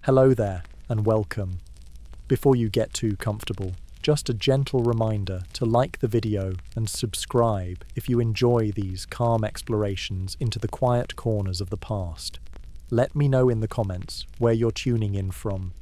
Hello there, and welcome. Before you get too comfortable, just a gentle reminder to like the video and subscribe if you enjoy these calm explorations into the quiet corners of the past. Let me know in the comments where you're tuning in from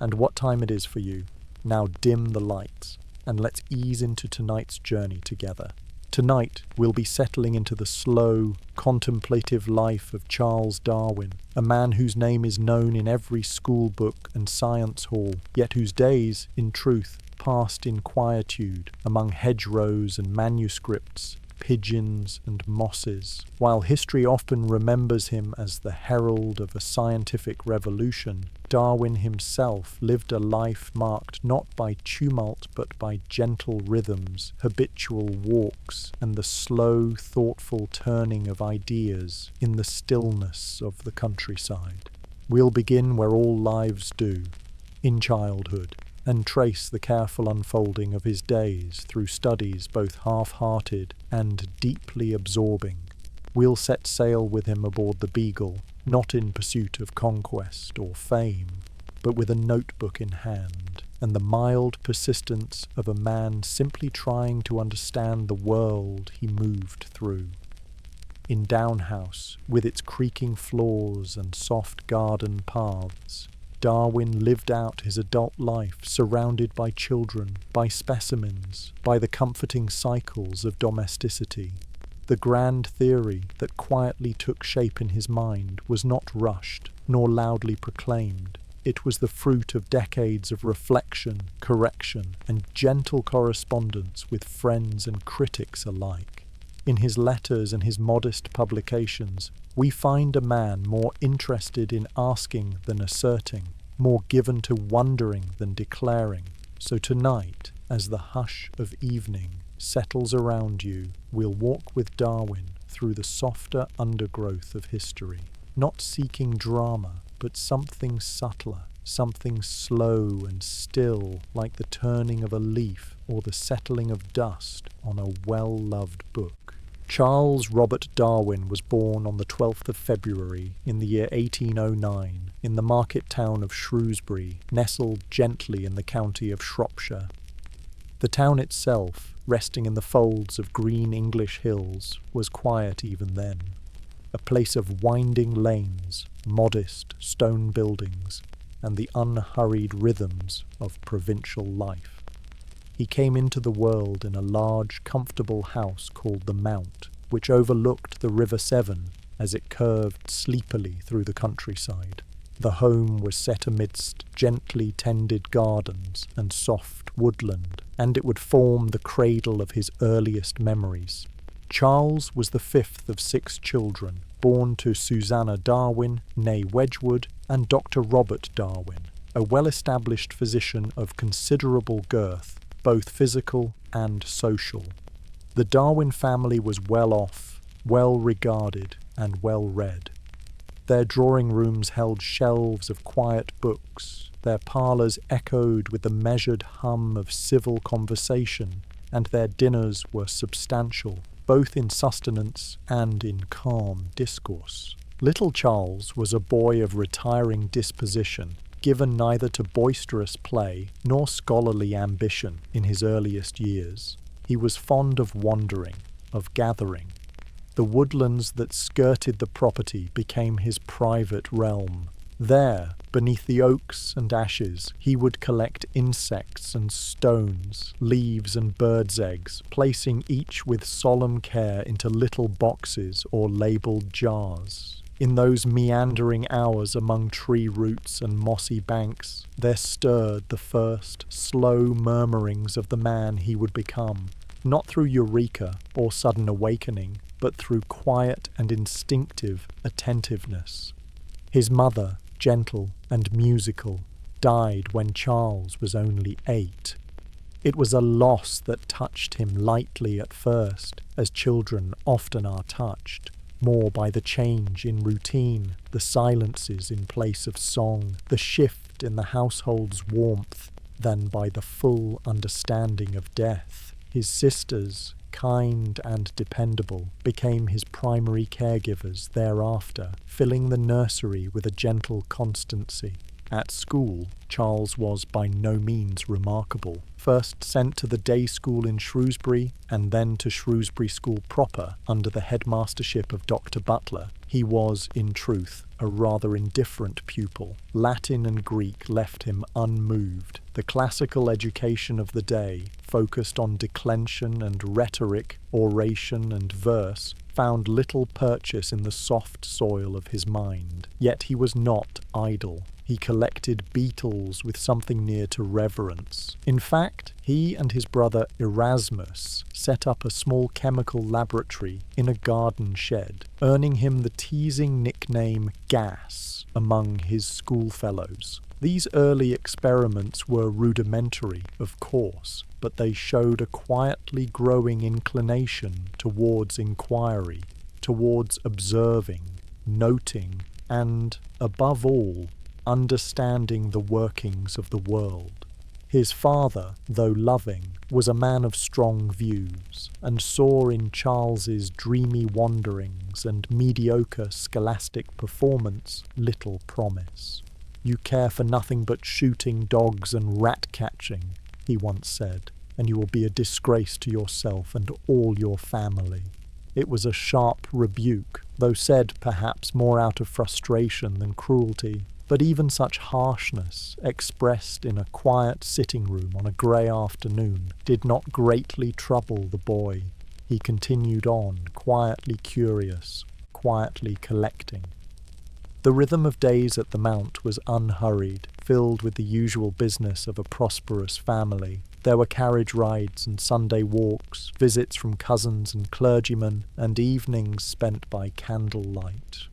and what time it is for you. Now dim the lights and let's ease into tonight's journey together. Tonight, we'll be settling into the slow, contemplative life of Charles Darwin, a man whose name is known in every school book and science hall, yet whose days, in truth, passed in quietude among hedgerows and manuscripts, pigeons and mosses. While history often remembers him as the herald of a scientific revolution, Darwin himself lived a life marked not by tumult but by gentle rhythms, habitual walks, and the slow, thoughtful turning of ideas in the stillness of the countryside. We'll begin where all lives do, in childhood, and trace the careful unfolding of his days through studies both half-hearted and deeply absorbing. We'll set sail with him aboard the Beagle, not in pursuit of conquest or fame, but with a notebook in hand, and the mild persistence of a man simply trying to understand the world he moved through. In Down House, with its creaking floors and soft garden paths, Darwin lived out his adult life surrounded by children, by specimens, by the comforting cycles of domesticity. The grand theory that quietly took shape in his mind was not rushed, nor loudly proclaimed. It was the fruit of decades of reflection, correction, and gentle correspondence with friends and critics alike. In his letters and his modest publications, we find a man more interested in asking than asserting, more given to wondering than declaring. So tonight, as the hush of evening settles around you, we'll walk with Darwin through the softer undergrowth of history, not seeking drama, but something subtler, something slow and still, like the turning of a leaf or the settling of dust on a well-loved book. Charles Robert Darwin was born on the 12th of February in the year 1809 in the market town of Shrewsbury, nestled gently in the county of Shropshire. The town itself, resting in the folds of green English hills, was quiet even then, a place of winding lanes, modest stone buildings, and the unhurried rhythms of provincial life. He came into the world in a large, comfortable house called the Mount, which overlooked the River Severn as it curved sleepily through the countryside. The home was set amidst gently tended gardens and soft woodland, and it would form the cradle of his earliest memories. Charles was the fifth of 6 children, born to Susanna Darwin, née Wedgwood, and Dr. Robert Darwin, a well-established physician of considerable girth, both physical and social. The Darwin family was well off, well regarded, and well read. Their drawing rooms held shelves of quiet books, their parlours echoed with the measured hum of civil conversation, and their dinners were substantial, both in sustenance and in calm discourse. Little Charles was a boy of retiring disposition, given neither to boisterous play nor scholarly ambition in his earliest years. He was fond of wandering, of gathering. The woodlands that skirted the property became his private realm. There, beneath the oaks and ashes, he would collect insects and stones, leaves and birds' eggs, placing each with solemn care into little boxes or labelled jars. In those meandering hours among tree roots and mossy banks, there stirred the first slow murmurings of the man he would become, not through eureka or sudden awakening, but through quiet and instinctive attentiveness. His mother, gentle and musical, died when Charles was only 8. It was a loss that touched him lightly at first, as children often are touched, more by the change in routine, the silences in place of song, the shift in the household's warmth, than by the full understanding of death. His sisters, kind and dependable, became his primary caregivers thereafter, filling the nursery with a gentle constancy. At school, Charles was by no means remarkable. First sent to the day school in Shrewsbury and then to Shrewsbury School proper under the headmastership of Dr. Butler, he was, in truth, a rather indifferent pupil. Latin and Greek left him unmoved. The classical education of the day, focused on declension and rhetoric, oration and verse, found little purchase in the soft soil of his mind. Yet he was not idle. He collected beetles with something near to reverence. In fact, he and his brother Erasmus set up a small chemical laboratory in a garden shed, earning him the teasing nickname Gas among his schoolfellows. These early experiments were rudimentary, of course, but they showed a quietly growing inclination towards inquiry, towards observing, noting, and, above all, understanding the workings of the world. His father, though loving, was a man of strong views, and saw in Charles's dreamy wanderings and mediocre scholastic performance little promise. "You care for nothing but shooting dogs and rat-catching," he once said, "and you will be a disgrace to yourself and all your family." It was a sharp rebuke, though said perhaps more out of frustration than cruelty. But even such harshness, expressed in a quiet sitting room on a grey afternoon, did not greatly trouble the boy. He continued on, quietly curious, quietly collecting. The rhythm of days at the Mount was unhurried, filled with the usual business of a prosperous family. There were carriage rides and Sunday walks, visits from cousins and clergymen, and evenings spent by candlelight.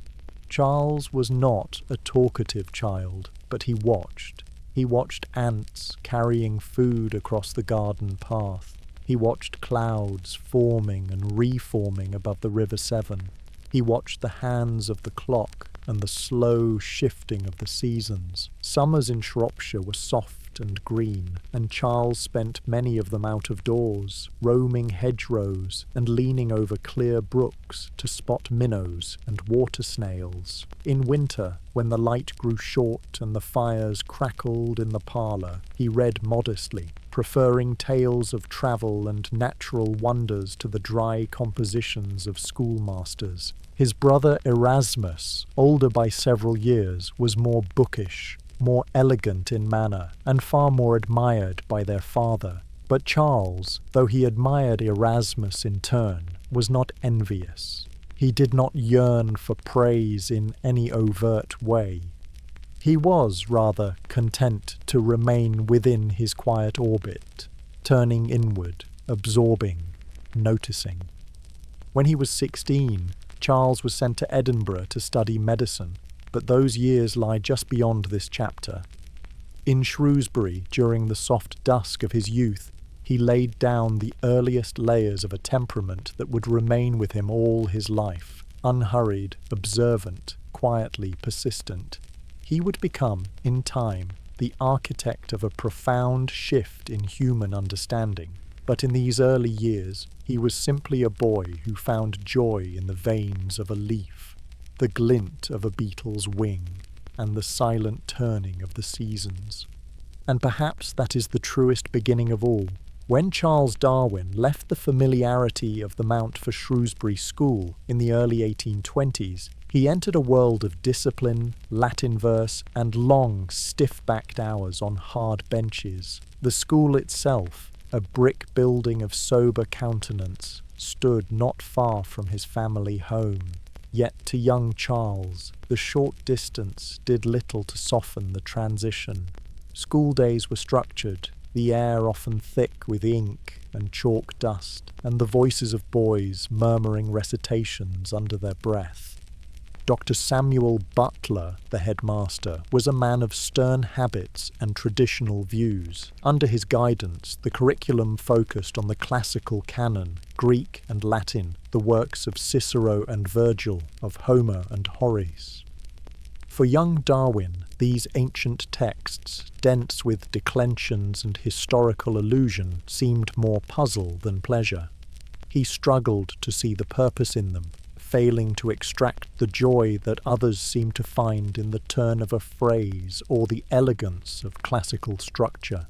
Charles was not a talkative child, but he watched. He watched ants carrying food across the garden path. He watched clouds forming and reforming above the River Severn. He watched the hands of the clock and the slow shifting of the seasons. Summers in Shropshire were soft and green, and Charles spent many of them out of doors, roaming hedgerows and leaning over clear brooks to spot minnows and water snails. In winter, when the light grew short and the fires crackled in the parlour, he read modestly, preferring tales of travel and natural wonders to the dry compositions of schoolmasters. His brother Erasmus, older by several years, was more bookish, more elegant in manner, and far more admired by their father. But Charles, though he admired Erasmus in turn, was not envious. He did not yearn for praise in any overt way. He was, rather, content to remain within his quiet orbit, turning inward, absorbing, noticing. When he was 16, Charles was sent to Edinburgh to study medicine, but those years lie just beyond this chapter. In Shrewsbury, during the soft dusk of his youth, he laid down the earliest layers of a temperament that would remain with him all his life, unhurried, observant, quietly persistent. He would become, in time, the architect of a profound shift in human understanding. But in these early years, he was simply a boy who found joy in the veins of a leaf, the glint of a beetle's wing, and the silent turning of the seasons. And perhaps that is the truest beginning of all. When Charles Darwin left the familiarity of the Mount for Shrewsbury School in the early 1820s, he entered a world of discipline, Latin verse, and long, stiff-backed hours on hard benches. The school itself, a brick building of sober countenance, stood not far from his family home. Yet to young Charles, the short distance did little to soften the transition. School days were structured, the air often thick with ink and chalk dust, and the voices of boys murmuring recitations under their breath. Dr. Samuel Butler, the headmaster, was a man of stern habits and traditional views. Under his guidance, the curriculum focused on the classical canon, Greek and Latin, the works of Cicero and Virgil, of Homer and Horace. For young Darwin, these ancient texts, dense with declensions and historical allusion, seemed more puzzle than pleasure. He struggled to see the purpose in them, failing to extract the joy that others seem to find in the turn of a phrase or the elegance of classical structure.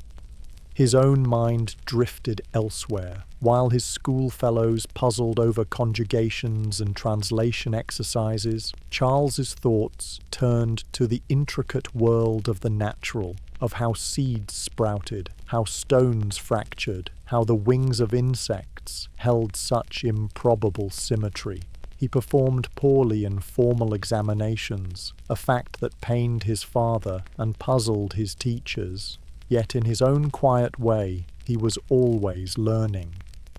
His own mind drifted elsewhere, while his schoolfellows puzzled over conjugations and translation exercises. Charles's thoughts turned to the intricate world of the natural, of how seeds sprouted, how stones fractured, how the wings of insects held such improbable symmetry. He performed poorly in formal examinations, a fact that pained his father and puzzled his teachers. Yet in his own quiet way, he was always learning.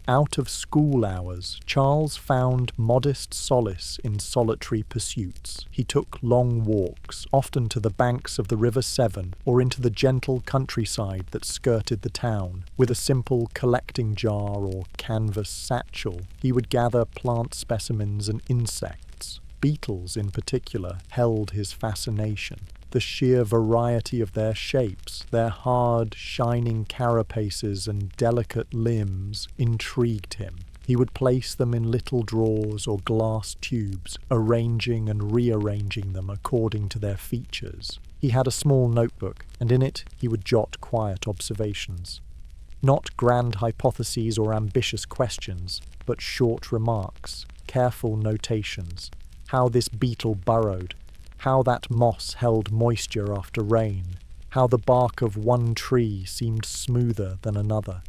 Out of school hours, Charles found modest solace in solitary pursuits. He took long walks, often to the banks of the River Severn or into the gentle countryside that skirted the town. With a simple collecting jar or canvas satchel, he would gather plant specimens and insects. Beetles, in particular, held his fascination. The sheer variety of their shapes, their hard, shining carapaces and delicate limbs intrigued him. He would place them in little drawers or glass tubes, arranging and rearranging them according to their features. He had a small notebook, and in it he would jot quiet observations. Not grand hypotheses or ambitious questions, but short remarks, careful notations. How this beetle burrowed, how that moss held moisture after rain, how the bark of one tree seemed smoother than another.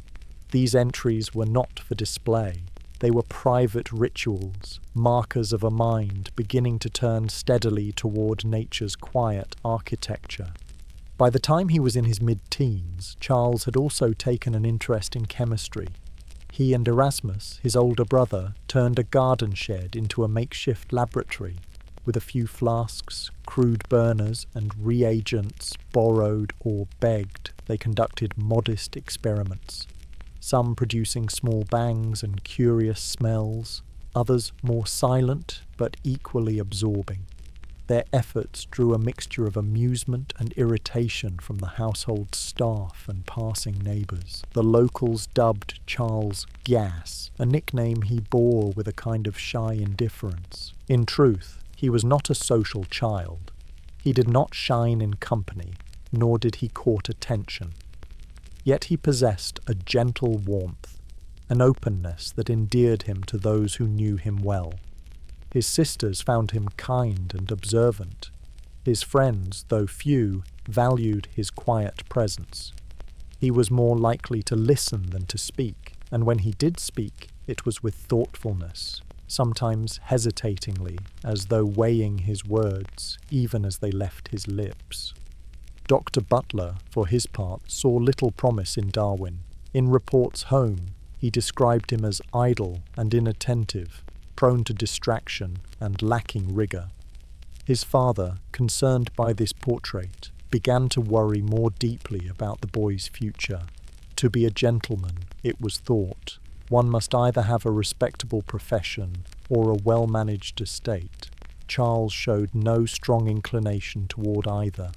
These entries were not for display. They were private rituals, markers of a mind beginning to turn steadily toward nature's quiet architecture. By the time he was in his mid-teens, Charles had also taken an interest in chemistry. He and Erasmus, his older brother, turned a garden shed into a makeshift laboratory. With a few flasks, crude burners, and reagents borrowed or begged, they conducted modest experiments, some producing small bangs and curious smells, others more silent but equally absorbing. Their efforts drew a mixture of amusement and irritation from the household staff and passing neighbours. The locals dubbed Charles Gas, a nickname he bore with a kind of shy indifference. In truth, he was not a social child. He did not shine in company, nor did he court attention. Yet he possessed a gentle warmth, an openness that endeared him to those who knew him well. His sisters found him kind and observant. His friends, though few, valued his quiet presence. He was more likely to listen than to speak, and when he did speak, it was with thoughtfulness, sometimes hesitatingly, as though weighing his words, even as they left his lips. Dr. Butler, for his part, saw little promise in Darwin. In reports home, he described him as idle and inattentive, prone to distraction and lacking rigour. His father, concerned by this portrait, began to worry more deeply about the boy's future. To be a gentleman, it was thought, one must either have a respectable profession or a well-managed estate. Charles showed no strong inclination toward either.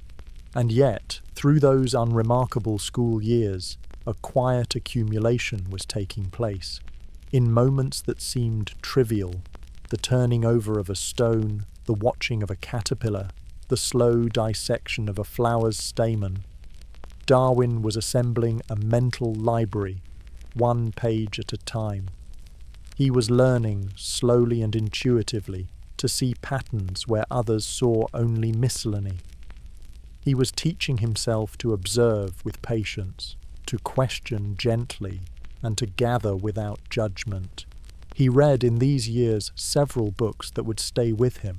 And yet, through those unremarkable school years, a quiet accumulation was taking place. In moments that seemed trivial, the turning over of a stone, the watching of a caterpillar, the slow dissection of a flower's stamen, Darwin was assembling a mental library, one page at a time. He was learning, slowly and intuitively, to see patterns where others saw only miscellany. He was teaching himself to observe with patience, to question gently, and to gather without judgment. He read in these years several books that would stay with him.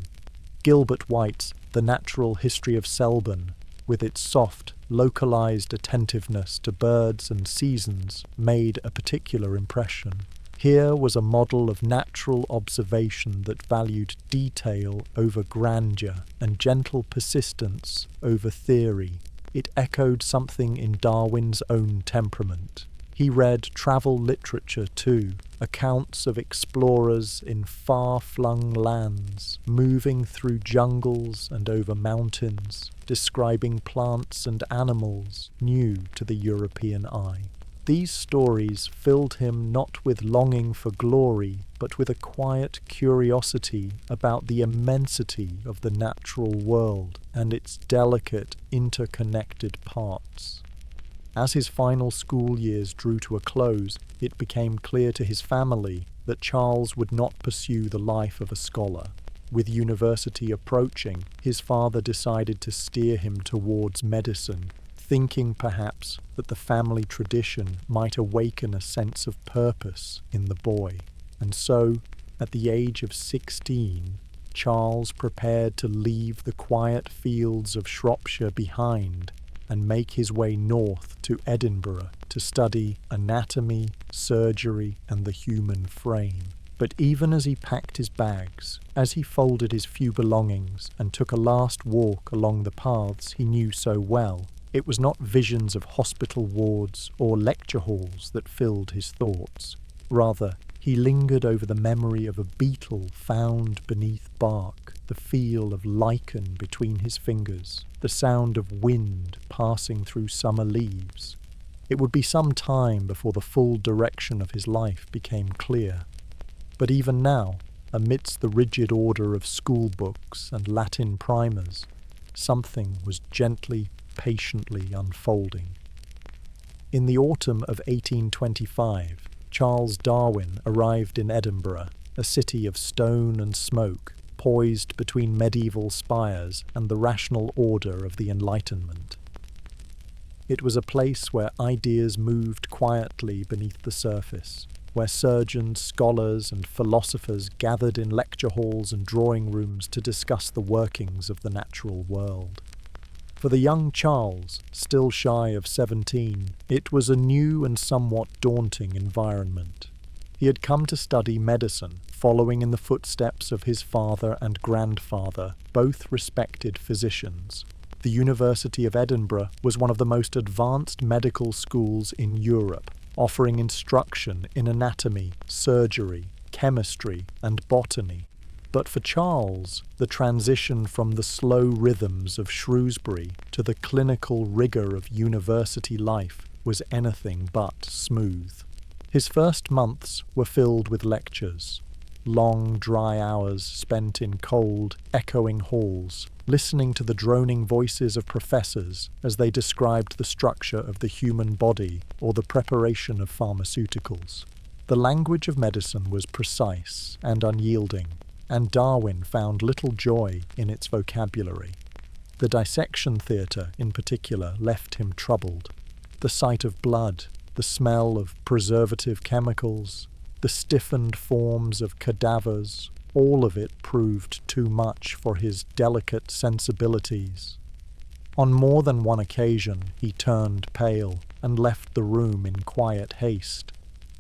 Gilbert White's The Natural History of Selborne, with its soft, localized attentiveness to birds and seasons, made a particular impression. Here was a model of natural observation that valued detail over grandeur and gentle persistence over theory. It echoed something in Darwin's own temperament. He read travel literature too, accounts of explorers in far-flung lands, moving through jungles and over mountains, describing plants and animals new to the European eye. These stories filled him not with longing for glory, but with a quiet curiosity about the immensity of the natural world and its delicate, interconnected parts. As his final school years drew to a close, it became clear to his family that Charles would not pursue the life of a scholar. With university approaching, his father decided to steer him towards medicine, thinking perhaps that the family tradition might awaken a sense of purpose in the boy. And so, at the age of 16, Charles prepared to leave the quiet fields of Shropshire behind and make his way north to Edinburgh to study anatomy, surgery, and the human frame. But even as he packed his bags, as he folded his few belongings and took a last walk along the paths he knew so well, it was not visions of hospital wards or lecture halls that filled his thoughts. Rather, he lingered over the memory of a beetle found beneath bark, the feel of lichen between his fingers, the sound of wind passing through summer leaves. It would be some time before the full direction of his life became clear. But even now, amidst the rigid order of school books and Latin primers, something was gently, patiently unfolding. In the autumn of 1825, Charles Darwin arrived in Edinburgh, a city of stone and smoke, poised between medieval spires and the rational order of the Enlightenment. It was a place where ideas moved quietly beneath the surface, where surgeons, scholars, and philosophers gathered in lecture halls and drawing rooms to discuss the workings of the natural world. For the young Charles, still shy of 17, it was a new and somewhat daunting environment. He had come to study medicine, following in the footsteps of his father and grandfather, both respected physicians. The University of Edinburgh was one of the most advanced medical schools in Europe, offering instruction in anatomy, surgery, chemistry, and botany. But for Charles, the transition from the slow rhythms of Shrewsbury to the clinical rigour of university life was anything but smooth. His first months were filled with lectures, long, dry hours spent in cold, echoing halls, listening to the droning voices of professors as they described the structure of the human body or the preparation of pharmaceuticals. The language of medicine was precise and unyielding, and Darwin found little joy in its vocabulary. The dissection theatre, in particular, left him troubled. The sight of blood, the smell of preservative chemicals, the stiffened forms of cadavers, all of it proved too much for his delicate sensibilities. On more than one occasion he turned pale and left the room in quiet haste.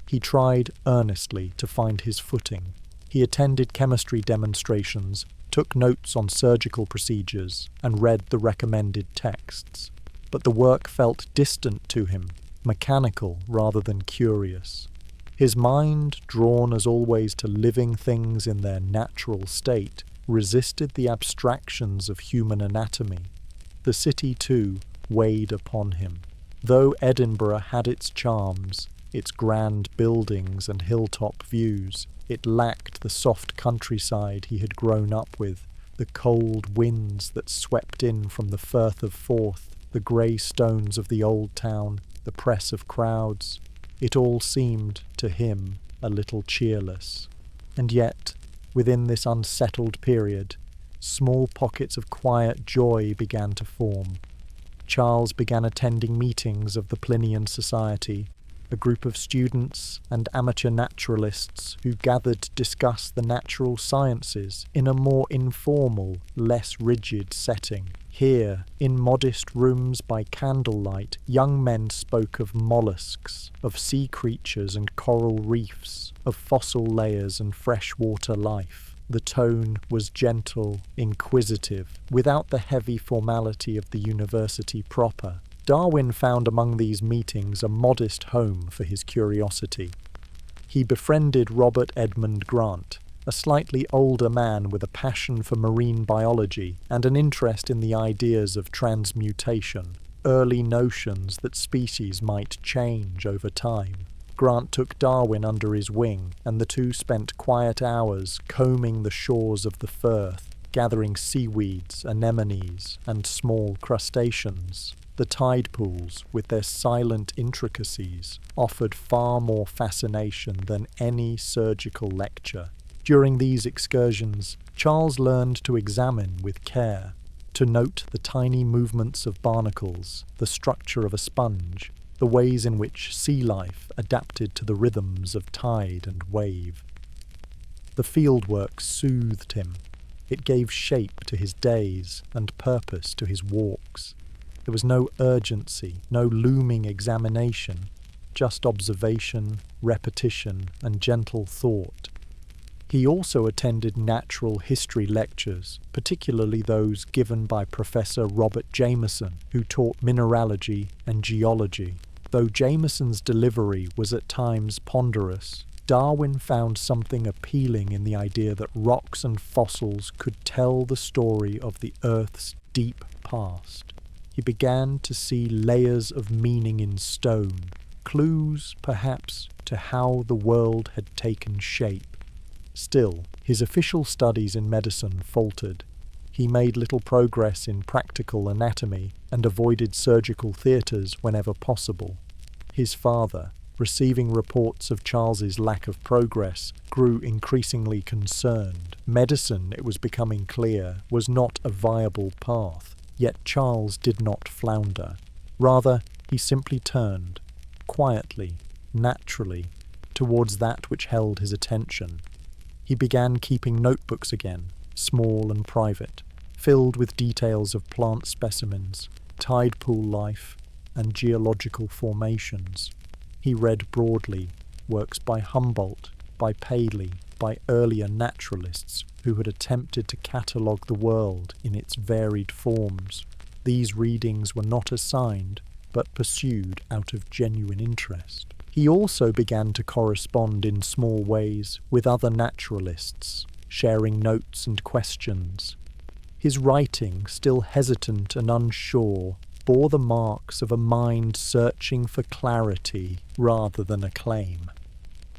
He tried earnestly to find his footing. He attended chemistry demonstrations, took notes on surgical procedures, and read the recommended texts. But the work felt distant to him, mechanical rather than curious. His mind, drawn as always to living things in their natural state, resisted the abstractions of human anatomy. The city, too, weighed upon him. Though Edinburgh had its charms, its grand buildings and hilltop views, it lacked the soft countryside he had grown up with, the cold winds that swept in from the Firth of Forth, the grey stones of the old town, the press of crowds. It all seemed, to him, a little cheerless. And yet, within this unsettled period, small pockets of quiet joy began to form. Charles began attending meetings of the Plinian Society, a group of students and amateur naturalists who gathered to discuss the natural sciences in a more informal, less rigid setting. Here, in modest rooms by candlelight, young men spoke of mollusks, of sea creatures and coral reefs, of fossil layers and freshwater life. The tone was gentle, inquisitive, without the heavy formality of the university proper. Darwin found among these meetings a modest home for his curiosity. He befriended Robert Edmund Grant, a slightly older man with a passion for marine biology and an interest in the ideas of transmutation. early notions that species might change over time. Grant took Darwin under his wing, and the two spent quiet hours combing the shores of the Firth, gathering seaweeds, anemones, and small crustaceans. The tide pools, with their silent intricacies, offered far more fascination than any surgical lecture. During these excursions, Charles learned to examine with care, to note the tiny movements of barnacles, the structure of a sponge, the ways in which sea life adapted to the rhythms of tide and wave. The fieldwork soothed him. It gave shape to his days and purpose to his walks. There was no urgency, no looming examination, just observation, repetition, and gentle thought. He also attended natural history lectures, particularly those given by Professor Robert Jameson, who taught mineralogy and geology. Though Jameson's delivery was at times ponderous, Darwin found something appealing in the idea that rocks and fossils could tell the story of the Earth's deep past. He began to see layers of meaning in stone, clues, perhaps, to how the world had taken shape. Still, his official studies in medicine faltered. He made little progress in practical anatomy and avoided surgical theatres whenever possible. His father, receiving reports of Charles's lack of progress, grew increasingly concerned. Medicine, it was becoming clear, was not a viable path. Yet Charles did not flounder. Rather, he simply turned, quietly, naturally, towards that which held his attention. He began keeping notebooks again, small and private, filled with details of plant specimens, tide pool life, and geological formations. He read broadly works by Humboldt, by Paley, by earlier naturalists who had attempted to catalogue the world in its varied forms. These readings were not assigned, but pursued out of genuine interest. He also began to correspond in small ways with other naturalists, sharing notes and questions. His writing, still hesitant and unsure, bore the marks of a mind searching for clarity rather than acclaim.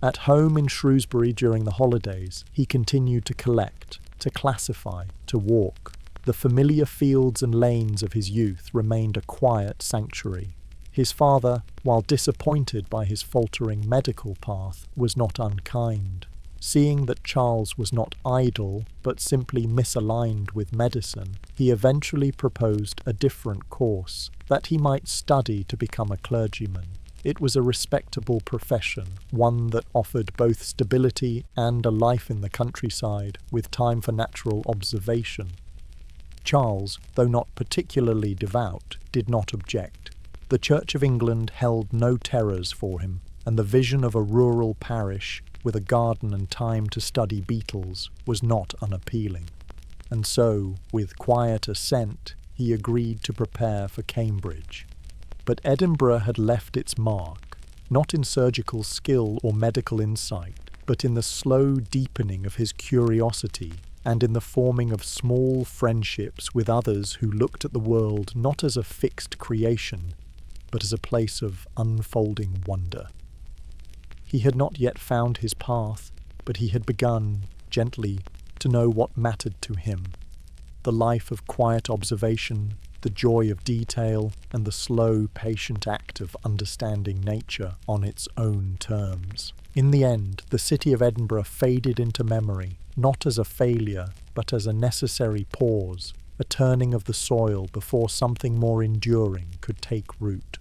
At home in Shrewsbury during the holidays, he continued to collect, to classify, to walk. The familiar fields and lanes of his youth remained a quiet sanctuary. His father, while disappointed by his faltering medical path, was not unkind. Seeing that Charles was not idle, but simply misaligned with medicine, he eventually proposed a different course, that he might study to become a clergyman. It was a respectable profession, one that offered both stability and a life in the countryside, with time for natural observation. Charles, though not particularly devout, did not object. The Church of England held no terrors for him, and the vision of a rural parish with a garden and time to study beetles was not unappealing. And so, with quiet assent, he agreed to prepare for Cambridge. But Edinburgh had left its mark, not in surgical skill or medical insight, but in the slow deepening of his curiosity and in the forming of small friendships with others who looked at the world not as a fixed creation, but as a place of unfolding wonder. He had not yet found his path, but he had begun, gently, to know what mattered to him. The life of quiet observation, the joy of detail, and the slow, patient act of understanding nature on its own terms. In the end, the city of Edinburgh faded into memory, not as a failure, but as a necessary pause, a turning of the soil before something more enduring could take root.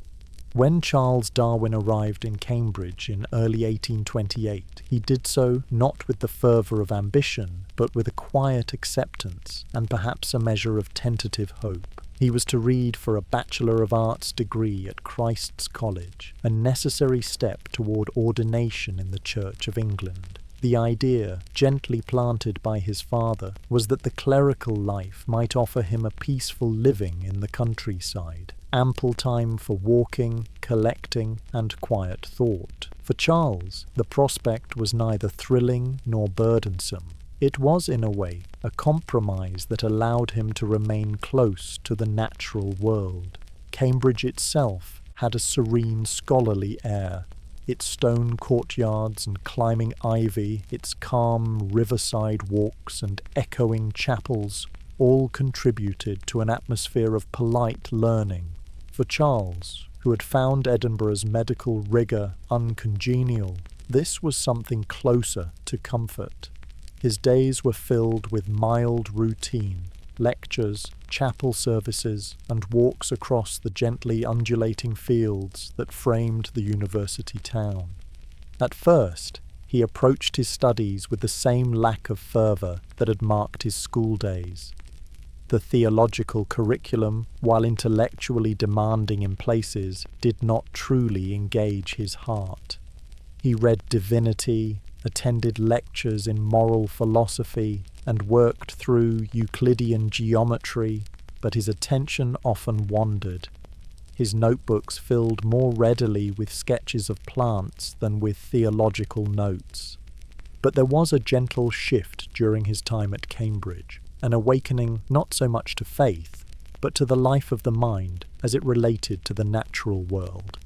When Charles Darwin arrived in Cambridge in early 1828, he did so not with the fervour of ambition, but with a quiet acceptance and perhaps a measure of tentative hope. He was to read for a Bachelor of Arts degree at Christ's College, a necessary step toward ordination in the Church of England. The idea, gently planted by his father, was that the clerical life might offer him a peaceful living in the countryside, ample time for walking, collecting, and quiet thought. For Charles, the prospect was neither thrilling nor burdensome. It was, in a way, a compromise that allowed him to remain close to the natural world. Cambridge itself had a serene scholarly air. Its stone courtyards and climbing ivy, its calm riverside walks and echoing chapels all contributed to an atmosphere of polite learning. For Charles, who had found Edinburgh's medical rigour uncongenial, this was something closer to comfort. His days were filled with mild routine, lectures, chapel services, and walks across the gently undulating fields that framed the university town. At first, he approached his studies with the same lack of fervour that had marked his school days. The theological curriculum, while intellectually demanding in places, did not truly engage his heart. He read divinity, attended lectures in moral philosophy, and worked through Euclidean geometry, but his attention often wandered. His notebooks filled more readily with sketches of plants than with theological notes. But there was a gentle shift during his time at Cambridge, an awakening not so much to faith, but to the life of the mind as it related to the natural world.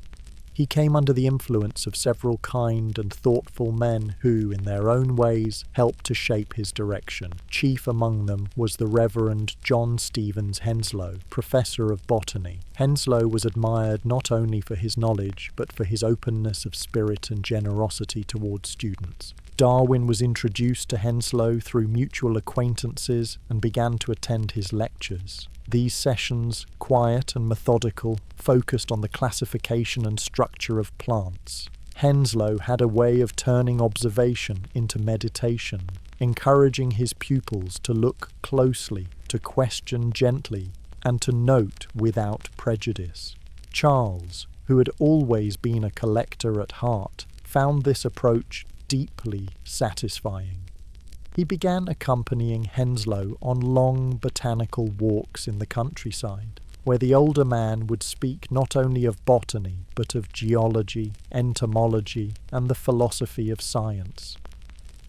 He came under the influence of several kind and thoughtful men who, in their own ways, helped to shape his direction. Chief among them was the Reverend John Stevens Henslow, professor of botany. Henslow was admired not only for his knowledge, but for his openness of spirit and generosity towards students. Darwin was introduced to Henslow through mutual acquaintances and began to attend his lectures. These sessions, quiet and methodical, focused on the classification and structure of plants. Henslow had a way of turning observation into meditation, encouraging his pupils to look closely, to question gently, and to note without prejudice. Charles, who had always been a collector at heart, found this approach deeply satisfying. He began accompanying Henslow on long botanical walks in the countryside, where the older man would speak not only of botany, but of geology, entomology, and the philosophy of science.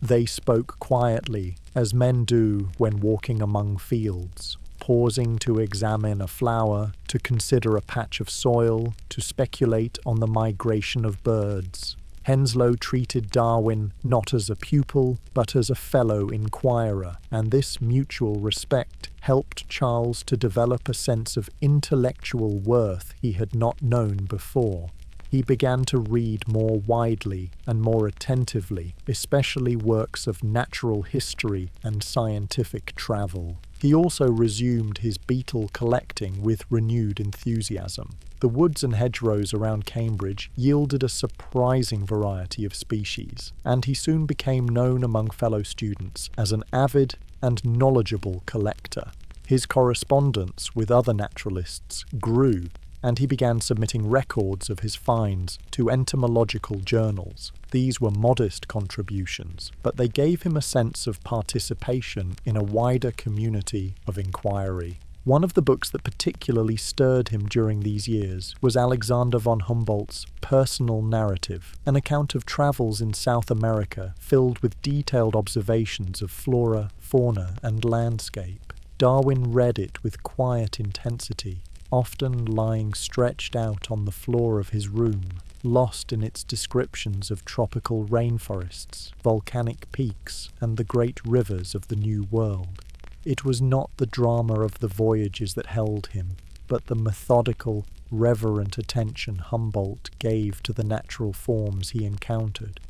They spoke quietly, as men do when walking among fields, pausing to examine a flower, to consider a patch of soil, to speculate on the migration of birds. Henslow treated Darwin not as a pupil, but as a fellow inquirer, and this mutual respect helped Charles to develop a sense of intellectual worth he had not known before. He began to read more widely and more attentively, especially works of natural history and scientific travel. He also resumed his beetle collecting with renewed enthusiasm. The woods and hedgerows around Cambridge yielded a surprising variety of species, and he soon became known among fellow students as an avid and knowledgeable collector. His correspondence with other naturalists grew, and he began submitting records of his finds to entomological journals. These were modest contributions, but they gave him a sense of participation in a wider community of inquiry. One of the books that particularly stirred him during these years was Alexander von Humboldt's Personal Narrative, an account of travels in South America filled with detailed observations of flora, fauna, and landscape. Darwin read it with quiet intensity, often lying stretched out on the floor of his room, lost in its descriptions of tropical rainforests, volcanic peaks, and the great rivers of the New World. It was not the drama of the voyages that held him, but the methodical, reverent attention Humboldt gave to the natural forms he encountered.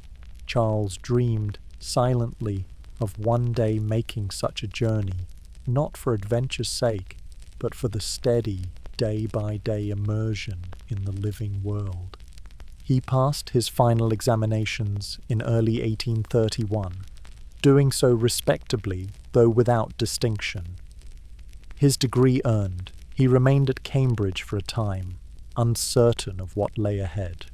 Charles dreamed, silently, of one day making such a journey, not for adventure's sake, but for the steady, day-by-day immersion in the living world. He passed his final examinations in early 1831, doing so respectably, though without distinction. His degree earned, he remained at Cambridge for a time, uncertain of what lay ahead.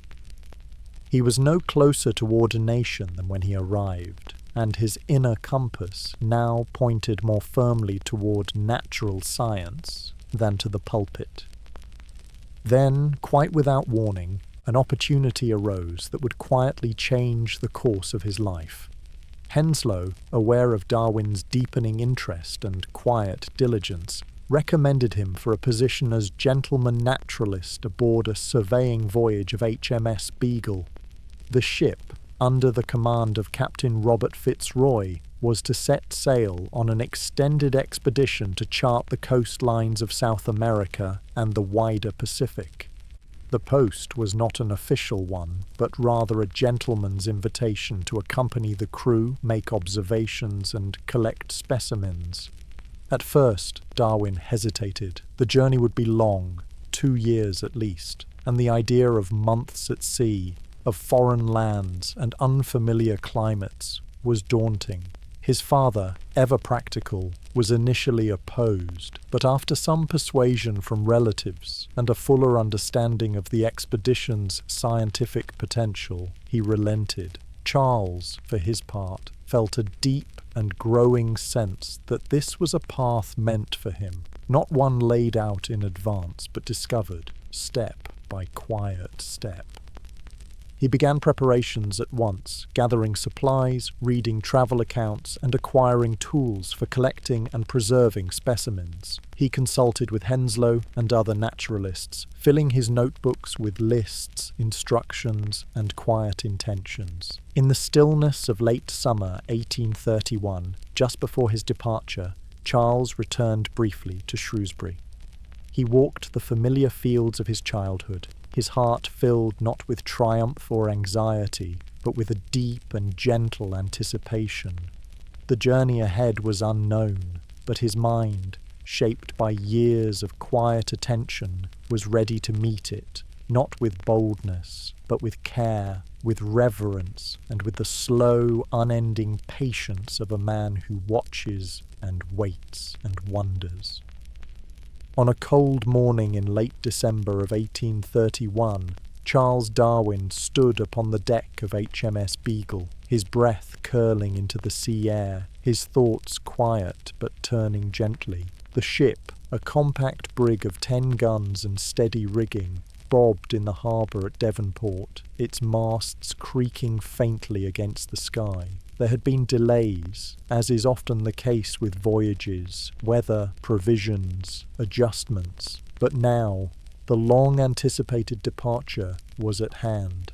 He was no closer to ordination than when he arrived, and his inner compass now pointed more firmly toward natural science than to the pulpit. Then, quite without warning, an opportunity arose that would quietly change the course of his life. Henslow, aware of Darwin's deepening interest and quiet diligence, recommended him for a position as gentleman naturalist aboard a surveying voyage of HMS Beagle. The ship, under the command of Captain Robert Fitzroy, was to set sail on an extended expedition to chart the coastlines of South America and the wider Pacific. The post was not an official one, but rather a gentleman's invitation to accompany the crew, make observations, and collect specimens. At first, Darwin hesitated. The journey would be long, 2 years at least, and the idea of months at sea, of foreign lands and unfamiliar climates, was daunting. His father, ever practical, was initially opposed, but after some persuasion from relatives and a fuller understanding of the expedition's scientific potential, he relented. Charles, for his part, felt a deep and growing sense that this was a path meant for him, not one laid out in advance, but discovered, step by quiet step. He began preparations at once, gathering supplies, reading travel accounts, and acquiring tools for collecting and preserving specimens. He consulted with Henslow and other naturalists, filling his notebooks with lists, instructions, and quiet intentions. In the stillness of late summer 1831, just before his departure, Charles returned briefly to Shrewsbury. He walked the familiar fields of his childhood, his heart filled not with triumph or anxiety, but with a deep and gentle anticipation. The journey ahead was unknown, but his mind, shaped by years of quiet attention, was ready to meet it, not with boldness, but with care, with reverence, and with the slow, unending patience of a man who watches and waits and wonders. On a cold morning in late December of 1831, Charles Darwin stood upon the deck of HMS Beagle, his breath curling into the sea air, his thoughts quiet but turning gently. The ship, a compact brig of 10 guns and steady rigging, bobbed in the harbour at Devonport, its masts creaking faintly against the sky. There had been delays, as is often the case with voyages, weather, provisions, adjustments, but now the long-anticipated departure was at hand.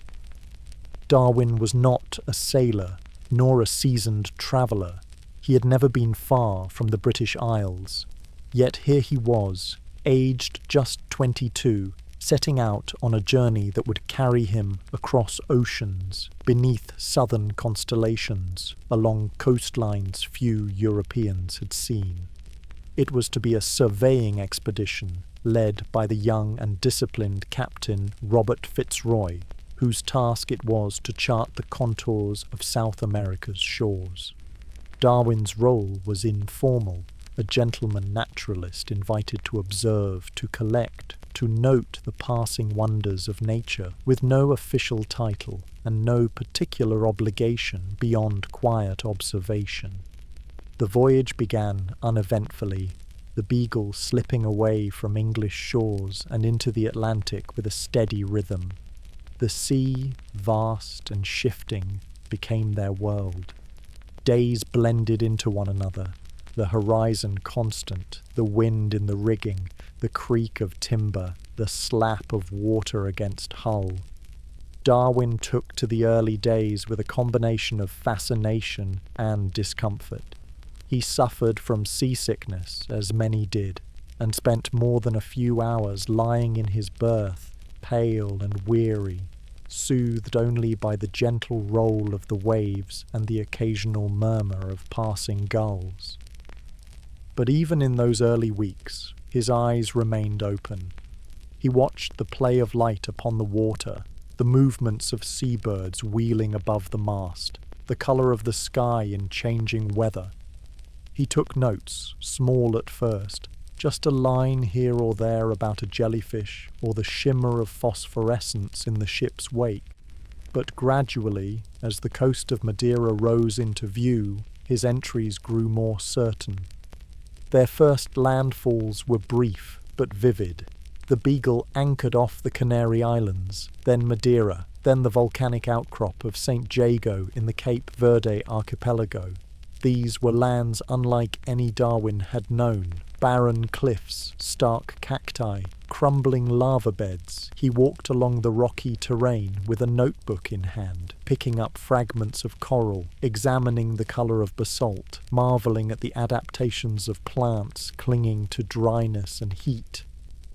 Darwin was not a sailor, nor a seasoned traveller. He had never been far from the British Isles. Yet here he was, aged just 22, setting out on a journey that would carry him across oceans, beneath southern constellations, along coastlines few Europeans had seen. It was to be a surveying expedition led by the young and disciplined Captain Robert Fitzroy, whose task it was to chart the contours of South America's shores. Darwin's role was informal, a gentleman naturalist invited to observe, to collect, to note the passing wonders of nature, with no official title and no particular obligation beyond quiet observation. The voyage began uneventfully, the Beagle slipping away from English shores and into the Atlantic with a steady rhythm. The sea, vast and shifting, became their world. Days blended into one another, the horizon constant, the wind in the rigging, the creak of timber, the slap of water against hull. Darwin took to the early days with a combination of fascination and discomfort. He suffered from seasickness, as many did, and spent more than a few hours lying in his berth, pale and weary, soothed only by the gentle roll of the waves and the occasional murmur of passing gulls. But even in those early weeks, his eyes remained open. He watched the play of light upon the water, the movements of seabirds wheeling above the mast, the colour of the sky in changing weather. He took notes, small at first, just a line here or there about a jellyfish or the shimmer of phosphorescence in the ship's wake. But gradually, as the coast of Madeira rose into view, his entries grew more certain. Their first landfalls were brief but vivid. The Beagle anchored off the Canary Islands, then Madeira, then the volcanic outcrop of St. Jago in the Cape Verde archipelago. These were lands unlike any Darwin had known, barren cliffs, stark cacti, crumbling lava beds, he walked along the rocky terrain with a notebook in hand, picking up fragments of coral, examining the colour of basalt, marvelling at the adaptations of plants clinging to dryness and heat.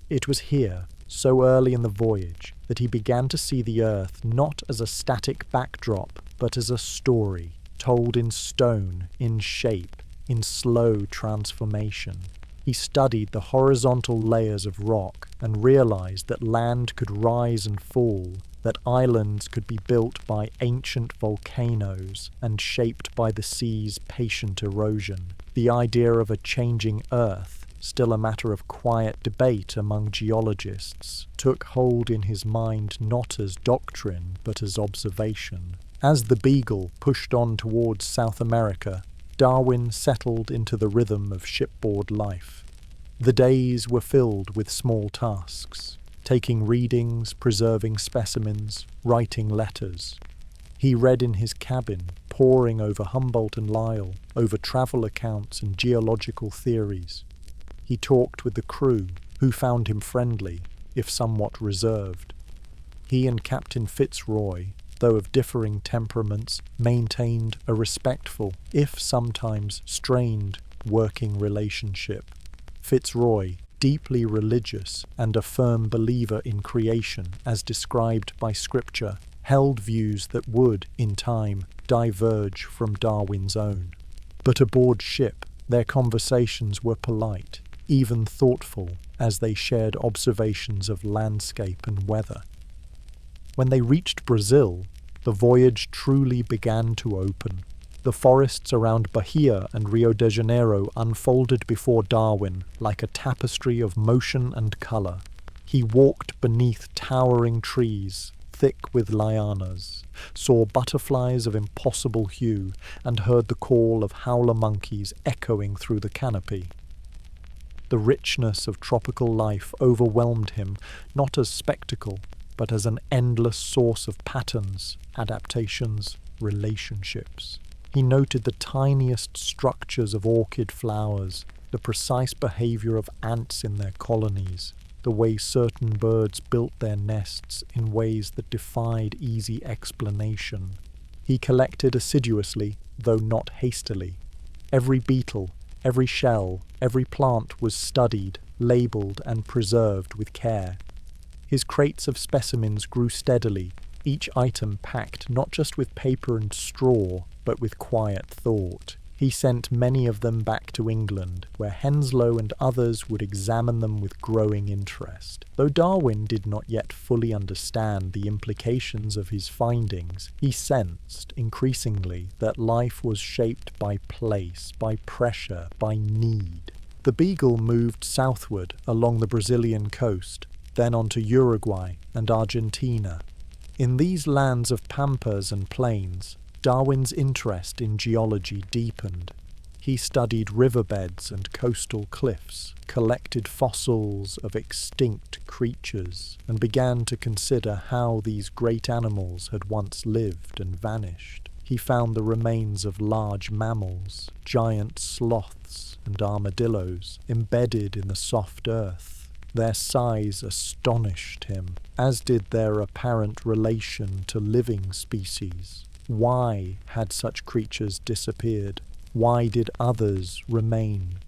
It was here, so early in the voyage, that he began to see the Earth not as a static backdrop, but as a story, told in stone, in shape, in slow transformation. He studied the horizontal layers of rock and realized that land could rise and fall, that islands could be built by ancient volcanoes and shaped by the sea's patient erosion. The idea of a changing Earth, still a matter of quiet debate among geologists, took hold in his mind not as doctrine but as observation. As the Beagle pushed on towards South America, Darwin settled into the rhythm of shipboard life. The days were filled with small tasks, taking readings, preserving specimens, writing letters. He read in his cabin, poring over Humboldt and Lyell, over travel accounts and geological theories. He talked with the crew, who found him friendly, if somewhat reserved. He and Captain Fitzroy, though of differing temperaments, maintained a respectful, if sometimes strained, working relationship. Fitzroy, deeply religious and a firm believer in creation as described by Scripture, held views that would, in time, diverge from Darwin's own. But aboard ship, their conversations were polite, even thoughtful, as they shared observations of landscape and weather. When they reached Brazil, the voyage truly began to open. The forests around Bahia and Rio de Janeiro unfolded before Darwin like a tapestry of motion and colour. He walked beneath towering trees, thick with lianas, saw butterflies of impossible hue, and heard the call of howler monkeys echoing through the canopy. The richness of tropical life overwhelmed him, not as spectacle, but as an endless source of patterns, adaptations, relationships. He noted the tiniest structures of orchid flowers, the precise behavior of ants in their colonies, the way certain birds built their nests in ways that defied easy explanation. He collected assiduously, though not hastily. Every beetle, every shell, every plant was studied, labelled, and preserved with care. His crates of specimens grew steadily, each item packed not just with paper and straw, but with quiet thought. He sent many of them back to England, where Henslow and others would examine them with growing interest. Though Darwin did not yet fully understand the implications of his findings, he sensed, increasingly, that life was shaped by place, by pressure, by need. The Beagle moved southward along the Brazilian coast, then on to Uruguay and Argentina. In these lands of pampas and plains, Darwin's interest in geology deepened. He studied riverbeds and coastal cliffs, collected fossils of extinct creatures, and began to consider how these great animals had once lived and vanished. He found the remains of large mammals, giant sloths and armadillos, embedded in the soft earth. Their size astonished him, as did their apparent relation to living species. Why had such creatures disappeared? Why did others remain?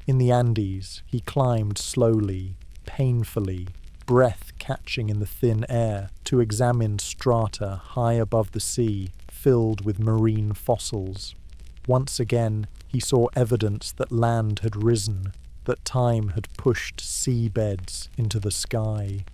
In the Andes, he climbed slowly, painfully, breath catching in the thin air, to examine strata high above the sea, filled with marine fossils. Once again, he saw evidence that land had risen, that time had pushed seabeds into the sky.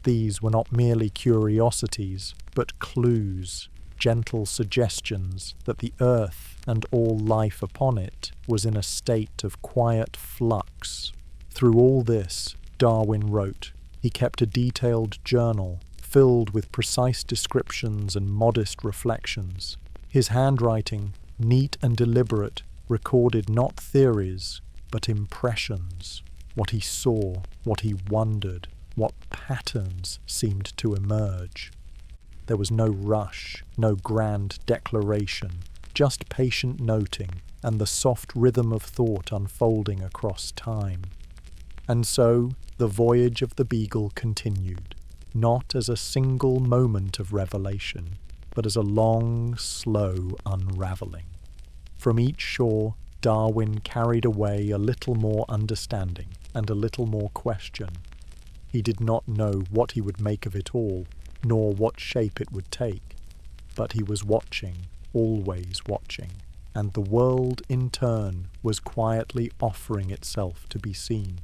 These were not merely curiosities, but clues, gentle suggestions that the earth and all life upon it was in a state of quiet flux. Through all this, Darwin wrote. He kept a detailed journal, filled with precise descriptions and modest reflections. His handwriting, neat and deliberate, recorded not theories, but impressions, what he saw, what he wondered, what patterns seemed to emerge. There was no rush, no grand declaration, just patient noting, and the soft rhythm of thought unfolding across time. And so, the voyage of the Beagle continued, not as a single moment of revelation, but as a long, slow unraveling. From each shore, Darwin carried away a little more understanding and a little more question. He did not know what he would make of it all, nor what shape it would take, but he was watching, always watching, and the world in turn was quietly offering itself to be seen.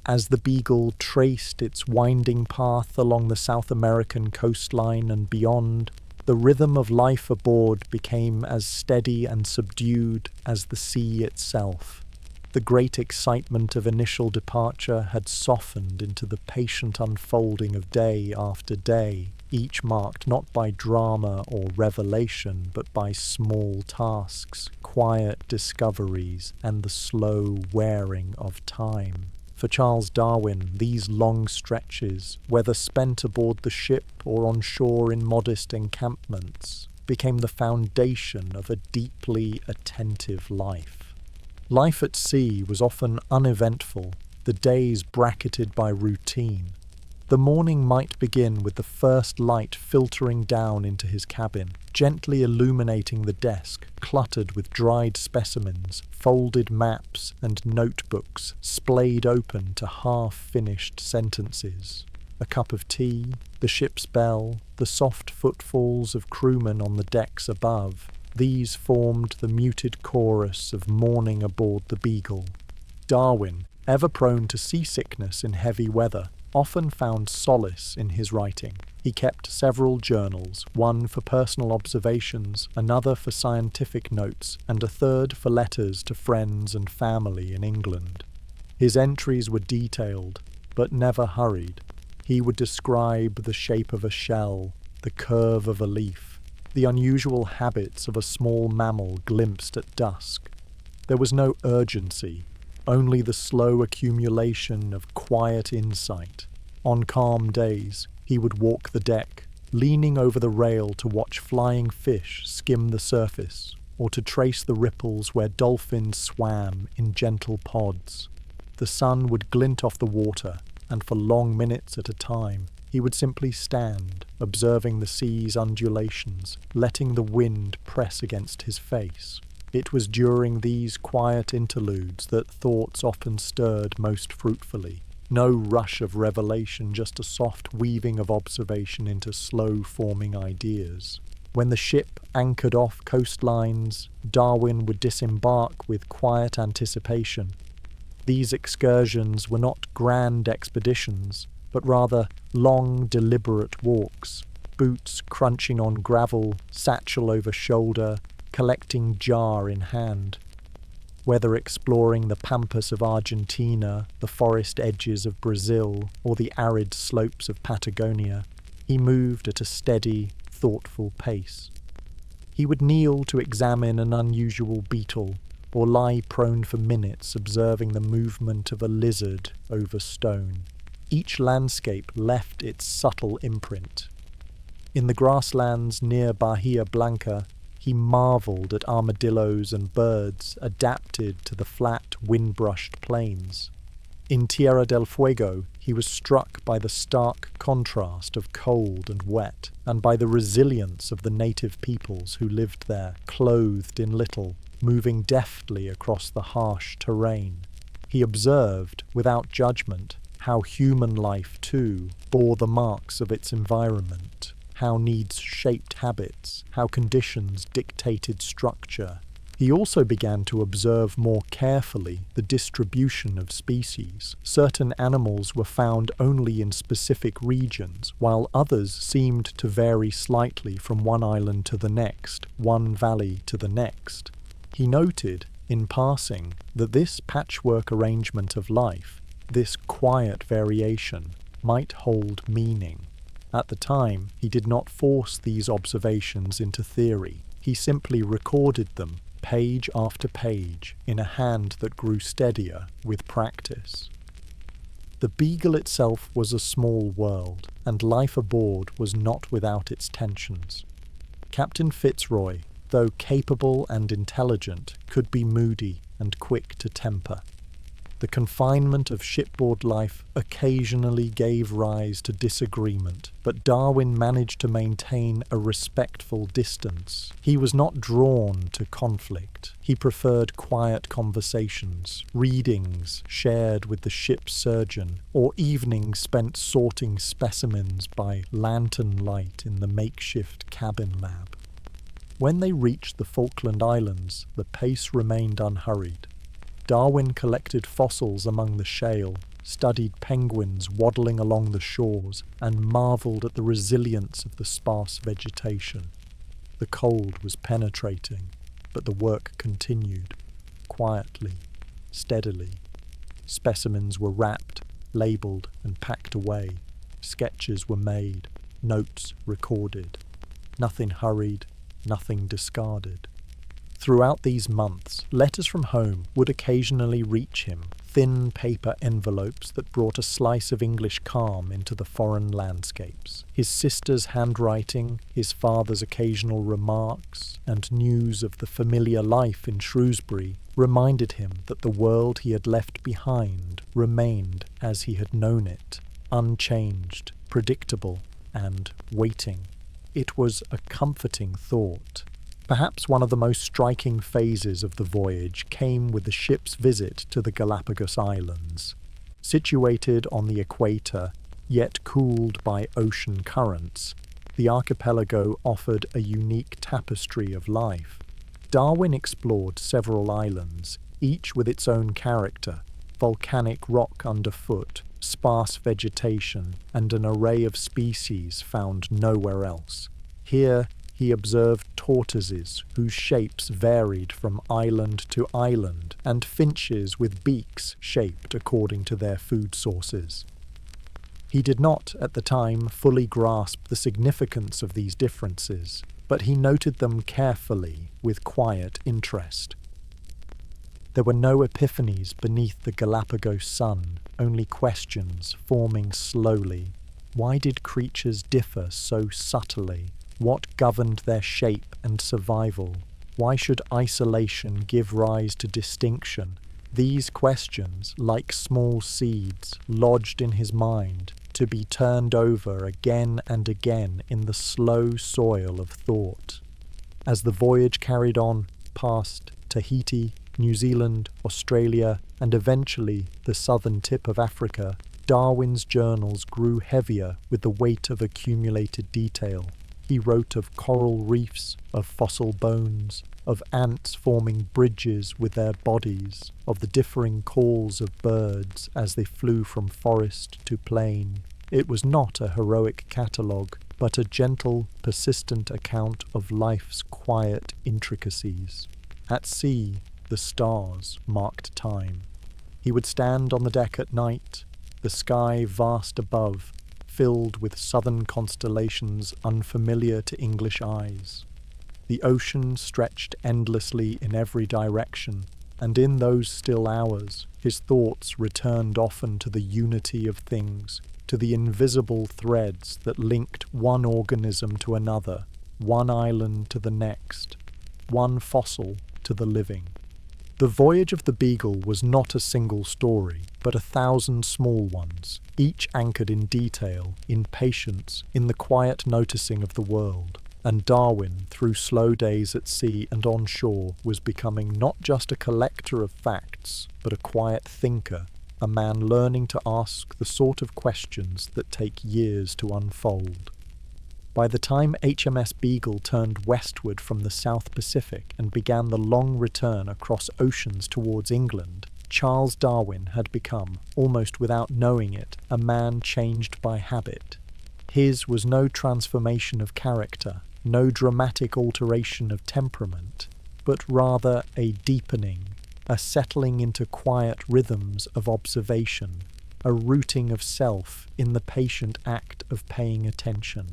As the Beagle traced its winding path along the South American coastline and beyond, the rhythm of life aboard became as steady and subdued as the sea itself. The great excitement of initial departure had softened into the patient unfolding of day after day, each marked not by drama or revelation, but by small tasks, quiet discoveries, and the slow wearing of time. For Charles Darwin, these long stretches, whether spent aboard the ship or on shore in modest encampments, became the foundation of a deeply attentive life. Life at sea was often uneventful, the days bracketed by routine. The morning might begin with the first light filtering down into his cabin, gently illuminating the desk, cluttered with dried specimens, folded maps, and notebooks splayed open to half-finished sentences. A cup of tea, the ship's bell, the soft footfalls of crewmen on the decks above, these formed the muted chorus of morning aboard the Beagle. Darwin, ever prone to seasickness in heavy weather, often found solace in his writing. He kept several journals, one for personal observations, another for scientific notes, and a third for letters to friends and family in England. His entries were detailed, but never hurried. He would describe the shape of a shell, the curve of a leaf, the unusual habits of a small mammal glimpsed at dusk. There was no urgency, only the slow accumulation of quiet insight. On calm days, he would walk the deck, leaning over the rail to watch flying fish skim the surface, or to trace the ripples where dolphins swam in gentle pods. The sun would glint off the water, and for long minutes at a time, he would simply stand, observing the sea's undulations, letting the wind press against his face. It was during these quiet interludes that thoughts often stirred most fruitfully. No rush of revelation, just a soft weaving of observation into slow-forming ideas. When the ship anchored off coastlines, Darwin would disembark with quiet anticipation. These excursions were not grand expeditions, but rather long, deliberate walks, boots crunching on gravel, satchel over shoulder, collecting jar in hand. Whether exploring the pampas of Argentina, the forest edges of Brazil, or the arid slopes of Patagonia, he moved at a steady, thoughtful pace. He would kneel to examine an unusual beetle, or lie prone for minutes observing the movement of a lizard over stone. Each landscape left its subtle imprint. In the grasslands near Bahia Blanca, he marvelled at armadillos and birds adapted to the flat, wind-brushed plains. In Tierra del Fuego, he was struck by the stark contrast of cold and wet, and by the resilience of the native peoples who lived there, clothed in little, moving deftly across the harsh terrain. He observed, without judgment, how human life, too, bore the marks of its environment, how needs shaped habits, how conditions dictated structure. He also began to observe more carefully the distribution of species. Certain animals were found only in specific regions, while others seemed to vary slightly from one island to the next, one valley to the next. He noted, in passing, that this patchwork arrangement of life, this quiet variation, might hold meaning. At the time, he did not force these observations into theory. He simply recorded them, page after page, in a hand that grew steadier with practice. The Beagle itself was a small world, and life aboard was not without its tensions. Captain Fitzroy, though capable and intelligent, could be moody and quick to temper. The confinement of shipboard life occasionally gave rise to disagreement, but Darwin managed to maintain a respectful distance. He was not drawn to conflict. He preferred quiet conversations, readings shared with the ship's surgeon, or evenings spent sorting specimens by lantern light in the makeshift cabin lab. When they reached the Falkland Islands, the pace remained unhurried. Darwin collected fossils among the shale, studied penguins waddling along the shores, and marvelled at the resilience of the sparse vegetation. The cold was penetrating, but the work continued, quietly, steadily. Specimens were wrapped, labelled, and packed away. Sketches were made, notes recorded. Nothing hurried, nothing discarded. Throughout these months, letters from home would occasionally reach him, thin paper envelopes that brought a slice of English calm into the foreign landscapes. His sister's handwriting, his father's occasional remarks, and news of the familiar life in Shrewsbury reminded him that the world he had left behind remained as he had known it, unchanged, predictable, and waiting. It was a comforting thought. Perhaps one of the most striking phases of the voyage came with the ship's visit to the Galapagos Islands. Situated on the equator, yet cooled by ocean currents, the archipelago offered a unique tapestry of life. Darwin explored several islands, each with its own character: volcanic rock underfoot, sparse vegetation, and an array of species found nowhere else. Here, he observed tortoises whose shapes varied from island to island, and finches with beaks shaped according to their food sources. He did not, at the time, fully grasp the significance of these differences, but he noted them carefully, with quiet interest. There were no epiphanies beneath the Galapagos sun, only questions forming slowly. Why did creatures differ so subtly? What governed their shape and survival? Why should isolation give rise to distinction? These questions, like small seeds, lodged in his mind, to be turned over again and again in the slow soil of thought. As the voyage carried on, past Tahiti, New Zealand, Australia, and eventually the southern tip of Africa, Darwin's journals grew heavier with the weight of accumulated detail. He wrote of coral reefs, of fossil bones, of ants forming bridges with their bodies, of the differing calls of birds as they flew from forest to plain. It was not a heroic catalogue, but a gentle, persistent account of life's quiet intricacies. At sea, the stars marked time. He would stand on the deck at night, the sky vast above, filled with southern constellations unfamiliar to English eyes. The ocean stretched endlessly in every direction, and in those still hours his thoughts returned often to the unity of things, to the invisible threads that linked one organism to another, one island to the next, one fossil to the living. The voyage of the Beagle was not a single story, but 1,000 small ones, each anchored in detail, in patience, in the quiet noticing of the world. And Darwin, through slow days at sea and on shore, was becoming not just a collector of facts, but a quiet thinker, a man learning to ask the sort of questions that take years to unfold. By the time HMS Beagle turned westward from the South Pacific and began the long return across oceans towards England, Charles Darwin had become, almost without knowing it, a man changed by habit. His was no transformation of character, no dramatic alteration of temperament, but rather a deepening, a settling into quiet rhythms of observation, a rooting of self in the patient act of paying attention.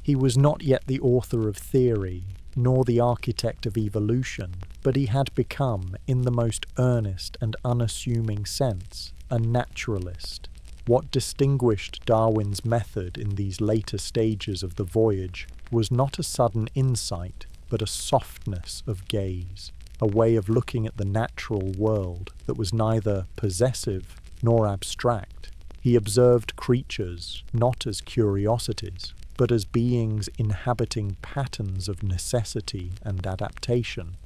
He was not yet the author of theory, nor the architect of evolution, but he had become, in the most earnest and unassuming sense, a naturalist. What distinguished Darwin's method in these later stages of the voyage was not a sudden insight, but a softness of gaze, a way of looking at the natural world that was neither possessive nor abstract. He observed creatures not as curiosities, but as beings inhabiting patterns of necessity and adaptation.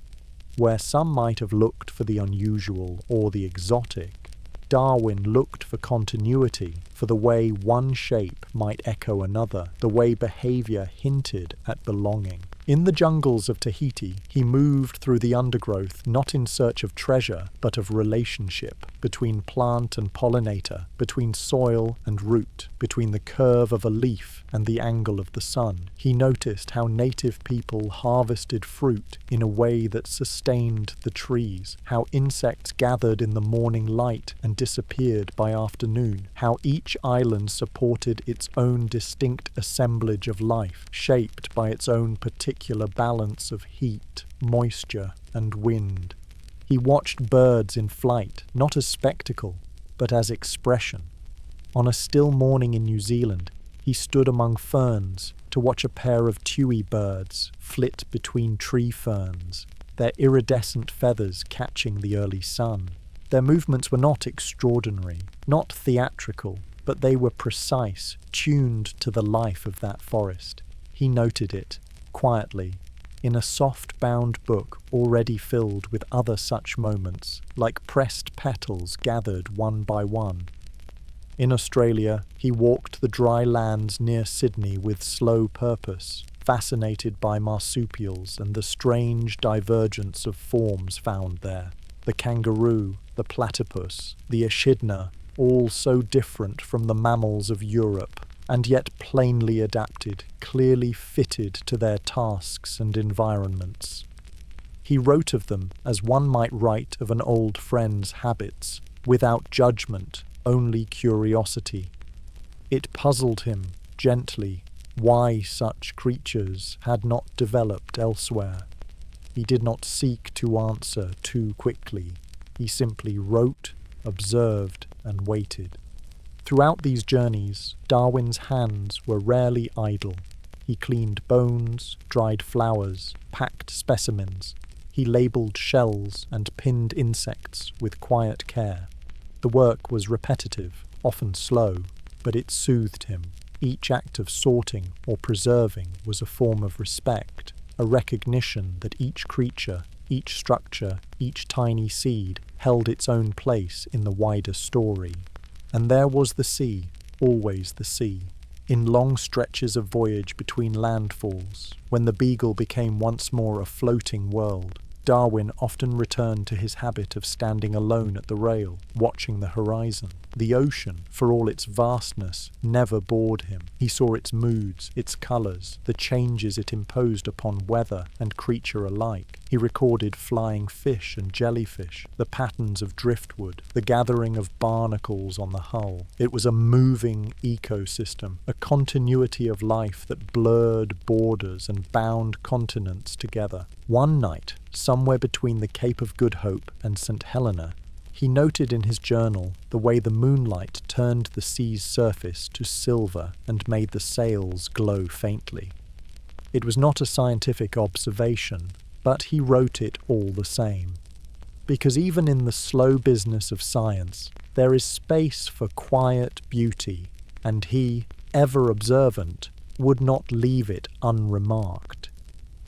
Where some might have looked for the unusual or the exotic, Darwin looked for continuity, for the way one shape might echo another, the way behavior hinted at belonging. In the jungles of Tahiti, he moved through the undergrowth not in search of treasure, but of relationship, between plant and pollinator, between soil and root, between the curve of a leaf and the angle of the sun. He noticed how native people harvested fruit in a way that sustained the trees, how insects gathered in the morning light and disappeared by afternoon, how each island supported its own distinct assemblage of life, shaped by its own particular balance of heat, moisture, and wind. He watched birds in flight, not as spectacle, but as expression. On a still morning in New Zealand, he stood among ferns to watch a pair of tui birds flit between tree ferns, their iridescent feathers catching the early sun. Their movements were not extraordinary, not theatrical, but they were precise, tuned to the life of that forest. He noted it, quietly, in a soft-bound book already filled with other such moments, like pressed petals gathered one by one. In Australia, he walked the dry lands near Sydney with slow purpose, fascinated by marsupials and the strange divergence of forms found there. The kangaroo, the platypus, the echidna, all so different from the mammals of Europe, and yet plainly adapted, clearly fitted to their tasks and environments. He wrote of them as one might write of an old friend's habits, without judgment, only curiosity. It puzzled him, gently, why such creatures had not developed elsewhere. He did not seek to answer too quickly. He simply wrote, observed, and waited. Throughout these journeys, Darwin's hands were rarely idle. He cleaned bones, dried flowers, packed specimens. He labelled shells and pinned insects with quiet care. The work was repetitive, often slow, but it soothed him. Each act of sorting or preserving was a form of respect, a recognition that each creature, each structure, each tiny seed held its own place in the wider story. And there was the sea, always the sea. In long stretches of voyage between landfalls, when the Beagle became once more a floating world, Darwin often returned to his habit of standing alone at the rail, watching the horizon. The ocean, for all its vastness, never bored him. He saw its moods, its colours, the changes it imposed upon weather and creature alike. He recorded flying fish and jellyfish, the patterns of driftwood, the gathering of barnacles on the hull. It was a moving ecosystem, a continuity of life that blurred borders and bound continents together. One night, somewhere between the Cape of Good Hope and St. Helena, he noted in his journal the way the moonlight turned the sea's surface to silver and made the sails glow faintly. It was not a scientific observation, but he wrote it all the same. Because even in the slow business of science, there is space for quiet beauty, and he, ever observant, would not leave it unremarked.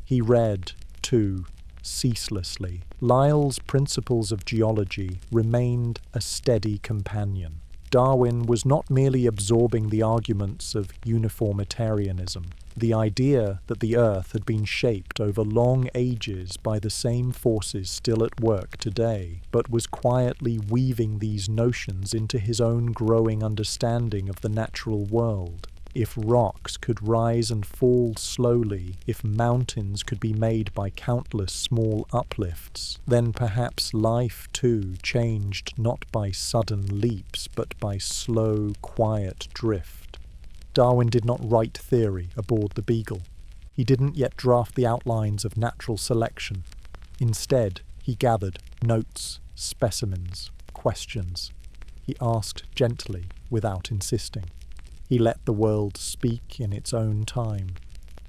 He read, too, ceaselessly. Lyell's Principles of Geology remained a steady companion. Darwin was not merely absorbing the arguments of uniformitarianism, the idea that the Earth had been shaped over long ages by the same forces still at work today, but was quietly weaving these notions into his own growing understanding of the natural world. If rocks could rise and fall slowly, if mountains could be made by countless small uplifts, then perhaps life too changed not by sudden leaps, but by slow, quiet drift. Darwin did not write theory aboard the Beagle. He didn't yet draft the outlines of natural selection. Instead, he gathered notes, specimens, questions. He asked gently, without insisting. He let the world speak in its own time.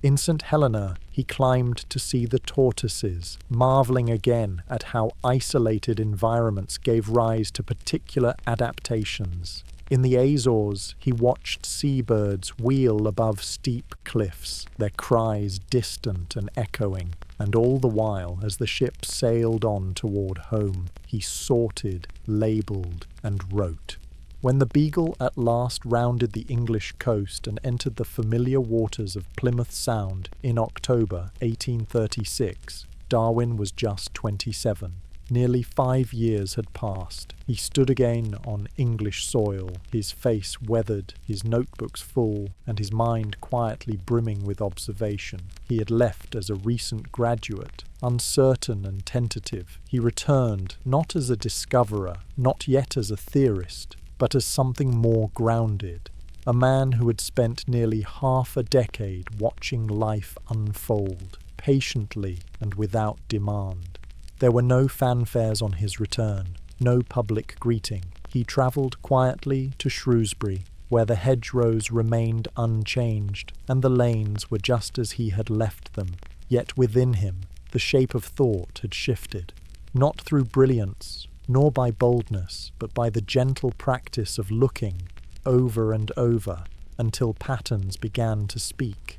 In St. Helena, he climbed to see the tortoises, marveling again at how isolated environments gave rise to particular adaptations. In the Azores, he watched seabirds wheel above steep cliffs, their cries distant and echoing, and all the while, as the ship sailed on toward home, he sorted, labelled, and wrote. When the Beagle at last rounded the English coast and entered the familiar waters of Plymouth Sound in October 1836, Darwin was just 27. Nearly 5 years had passed. He stood again on English soil, his face weathered, his notebooks full, and his mind quietly brimming with observation. He had left as a recent graduate, uncertain and tentative. He returned not as a discoverer, not yet as a theorist, but as something more grounded, a man who had spent nearly half a decade watching life unfold, patiently and without demand. There were no fanfares on his return, no public greeting. He travelled quietly to Shrewsbury, where the hedgerows remained unchanged, and the lanes were just as he had left them. Yet within him, the shape of thought had shifted, not through brilliance, nor by boldness, but by the gentle practice of looking over and over until patterns began to speak.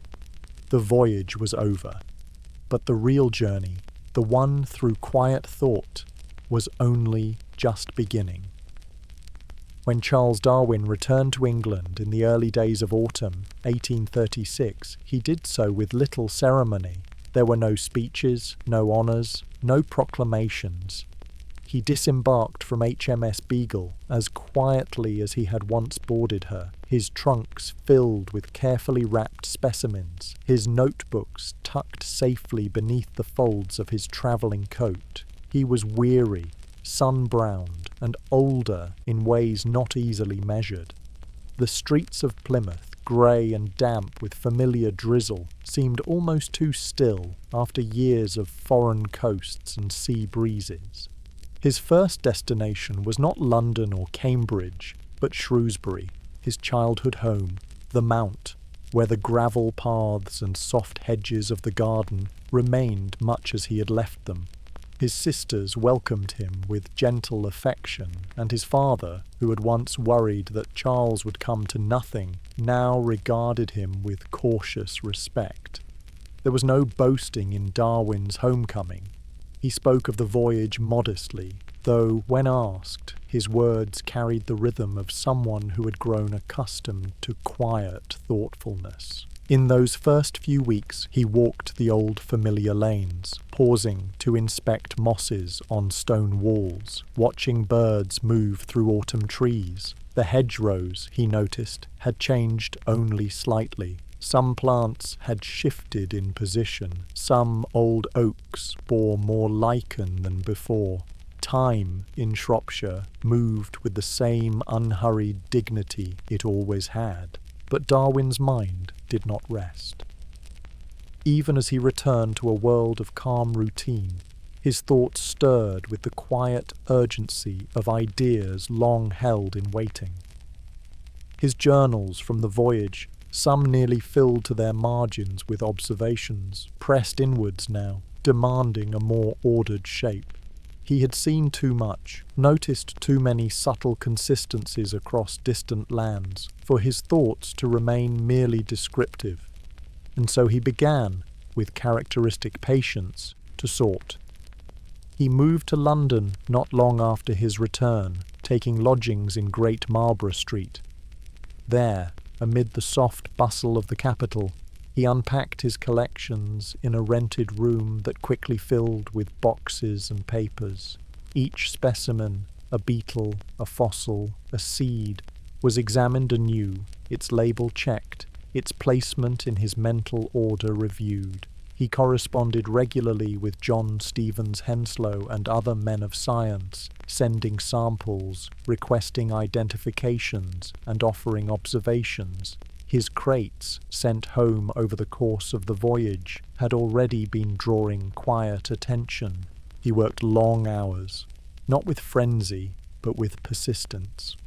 The voyage was over, but the real journey, the one through quiet thought, was only just beginning. When Charles Darwin returned to England in the early days of autumn 1836, he did so with little ceremony. There were no speeches, no honours, no proclamations. He disembarked from HMS Beagle as quietly as he had once boarded her, his trunks filled with carefully wrapped specimens, his notebooks tucked safely beneath the folds of his travelling coat. He was weary, sun-browned, and older in ways not easily measured. The streets of Plymouth, grey and damp with familiar drizzle, seemed almost too still after years of foreign coasts and sea breezes. His first destination was not London or Cambridge, but Shrewsbury, his childhood home, the Mount, where the gravel paths and soft hedges of the garden remained much as he had left them. His sisters welcomed him with gentle affection, and his father, who had once worried that Charles would come to nothing, now regarded him with cautious respect. There was no boasting in Darwin's homecoming. He spoke of the voyage modestly, though, when asked, his words carried the rhythm of someone who had grown accustomed to quiet thoughtfulness. In those first few weeks he walked the old familiar lanes, pausing to inspect mosses on stone walls, watching birds move through autumn trees. The hedgerows, he noticed, had changed only slightly. Some plants had shifted in position, some old oaks bore more lichen than before. Time, in Shropshire, moved with the same unhurried dignity it always had, but Darwin's mind did not rest. Even as he returned to a world of calm routine, his thoughts stirred with the quiet urgency of ideas long held in waiting. His journals from the voyage, some nearly filled to their margins with observations, pressed inwards now, demanding a more ordered shape. He had seen too much, noticed too many subtle consistencies across distant lands, for his thoughts to remain merely descriptive, and so he began, with characteristic patience, to sort. He moved to London not long after his return, taking lodgings in Great Marlborough Street. There, amid the soft bustle of the capital, he unpacked his collections in a rented room that quickly filled with boxes and papers. Each specimen, a beetle, a fossil, a seed, was examined anew, its label checked, its placement in his mental order reviewed. He corresponded regularly with John Stevens Henslow and other men of science, sending samples, requesting identifications, and offering observations. His crates, sent home over the course of the voyage, had already been drawing quiet attention. He worked long hours, not with frenzy, but with persistence.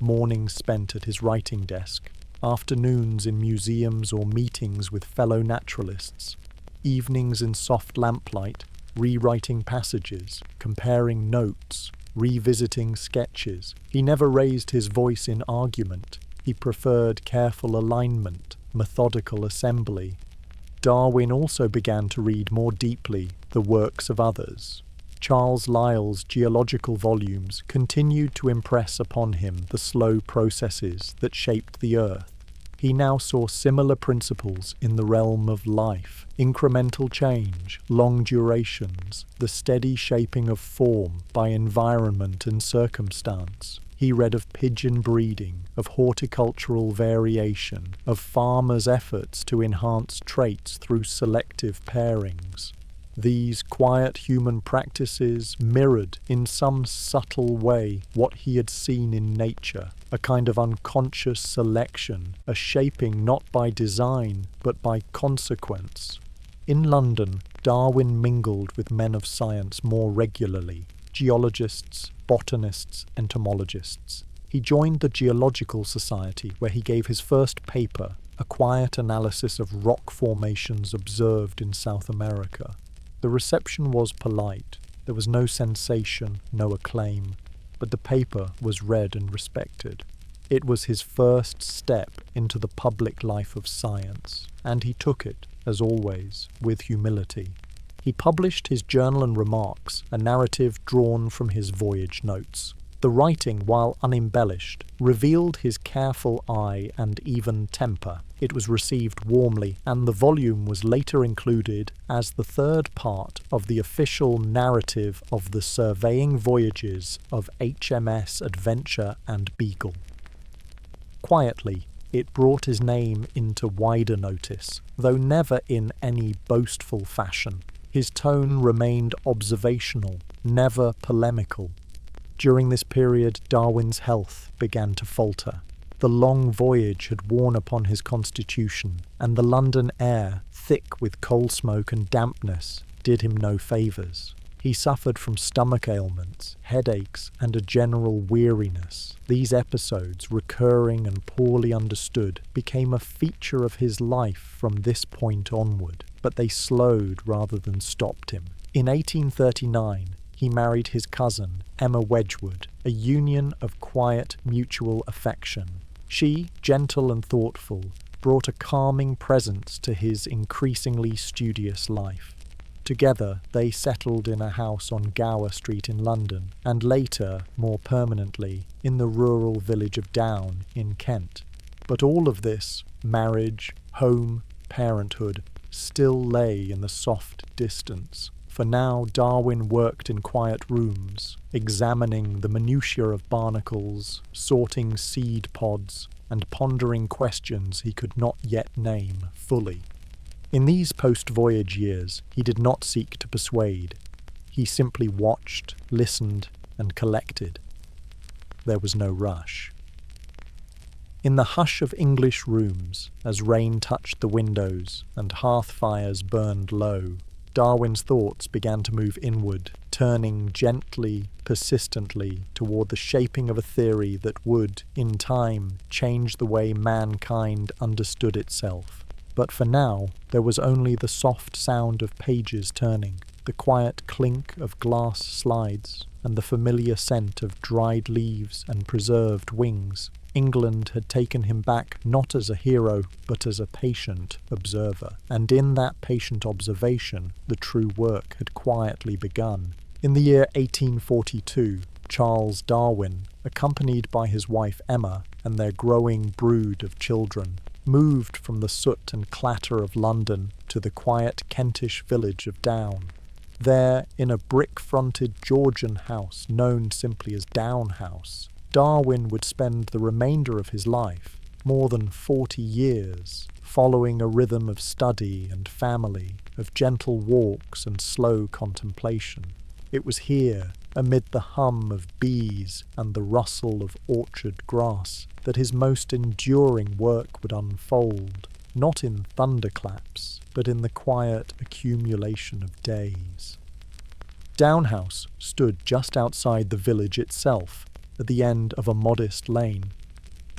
Mornings spent at his writing desk, afternoons in museums or meetings with fellow naturalists, evenings in soft lamplight, rewriting passages, comparing notes, revisiting sketches. He never raised his voice in argument. He preferred careful alignment, methodical assembly. Darwin also began to read more deeply the works of others. Charles Lyell's geological volumes continued to impress upon him the slow processes that shaped the Earth. He now saw similar principles in the realm of life: incremental change, long durations, the steady shaping of form by environment and circumstance. He read of pigeon breeding, of horticultural variation, of farmers' efforts to enhance traits through selective pairings. These quiet human practices mirrored, in some subtle way, what he had seen in nature, a kind of unconscious selection, a shaping not by design, but by consequence. In London, Darwin mingled with men of science more regularly: geologists, botanists, entomologists. He joined the Geological Society, where he gave his first paper, a quiet analysis of rock formations observed in South America. The reception was polite. There was no sensation, no acclaim, but the paper was read and respected. It was his first step into the public life of science, and he took it, as always, with humility. He published his journal and remarks, a narrative drawn from his voyage notes. The writing, while unembellished, revealed his careful eye and even temper. It was received warmly, and the volume was later included as the third part of the official narrative of the surveying voyages of HMS Adventure and Beagle. Quietly, it brought his name into wider notice, though never in any boastful fashion. His tone remained observational, never polemical. During this period, Darwin's health began to falter. The long voyage had worn upon his constitution, and the London air, thick with coal smoke and dampness, did him no favours. He suffered from stomach ailments, headaches, and a general weariness. These episodes, recurring and poorly understood, became a feature of his life from this point onward, but they slowed rather than stopped him. In 1839, he married his cousin, Emma Wedgwood, a union of quiet mutual affection. She, gentle and thoughtful, brought a calming presence to his increasingly studious life. Together, they settled in a house on Gower Street in London, and later, more permanently, in the rural village of Down in Kent. But all of this, marriage, home, parenthood, still lay in the soft distance. For now Darwin worked in quiet rooms, examining the minutiae of barnacles, sorting seed pods, and pondering questions he could not yet name fully. In these post-voyage years, he did not seek to persuade. He simply watched, listened, and collected. There was no rush. In the hush of English rooms, as rain touched the windows and hearth fires burned low, Darwin's thoughts began to move inward, turning gently, persistently toward the shaping of a theory that would, in time, change the way mankind understood itself. But for now, there was only the soft sound of pages turning, the quiet clink of glass slides, and the familiar scent of dried leaves and preserved wings. England had taken him back not as a hero, but as a patient observer, and in that patient observation the true work had quietly begun. In the year 1842, Charles Darwin, accompanied by his wife Emma and their growing brood of children, moved from the soot and clatter of London to the quiet Kentish village of Down. There, in a brick-fronted Georgian house known simply as Down House, Darwin would spend the remainder of his life, more than 40 years, following a rhythm of study and family, of gentle walks and slow contemplation. It was here, amid the hum of bees and the rustle of orchard grass, that his most enduring work would unfold, not in thunderclaps, but in the quiet accumulation of days. Down House stood just outside the village itself, at the end of a modest lane.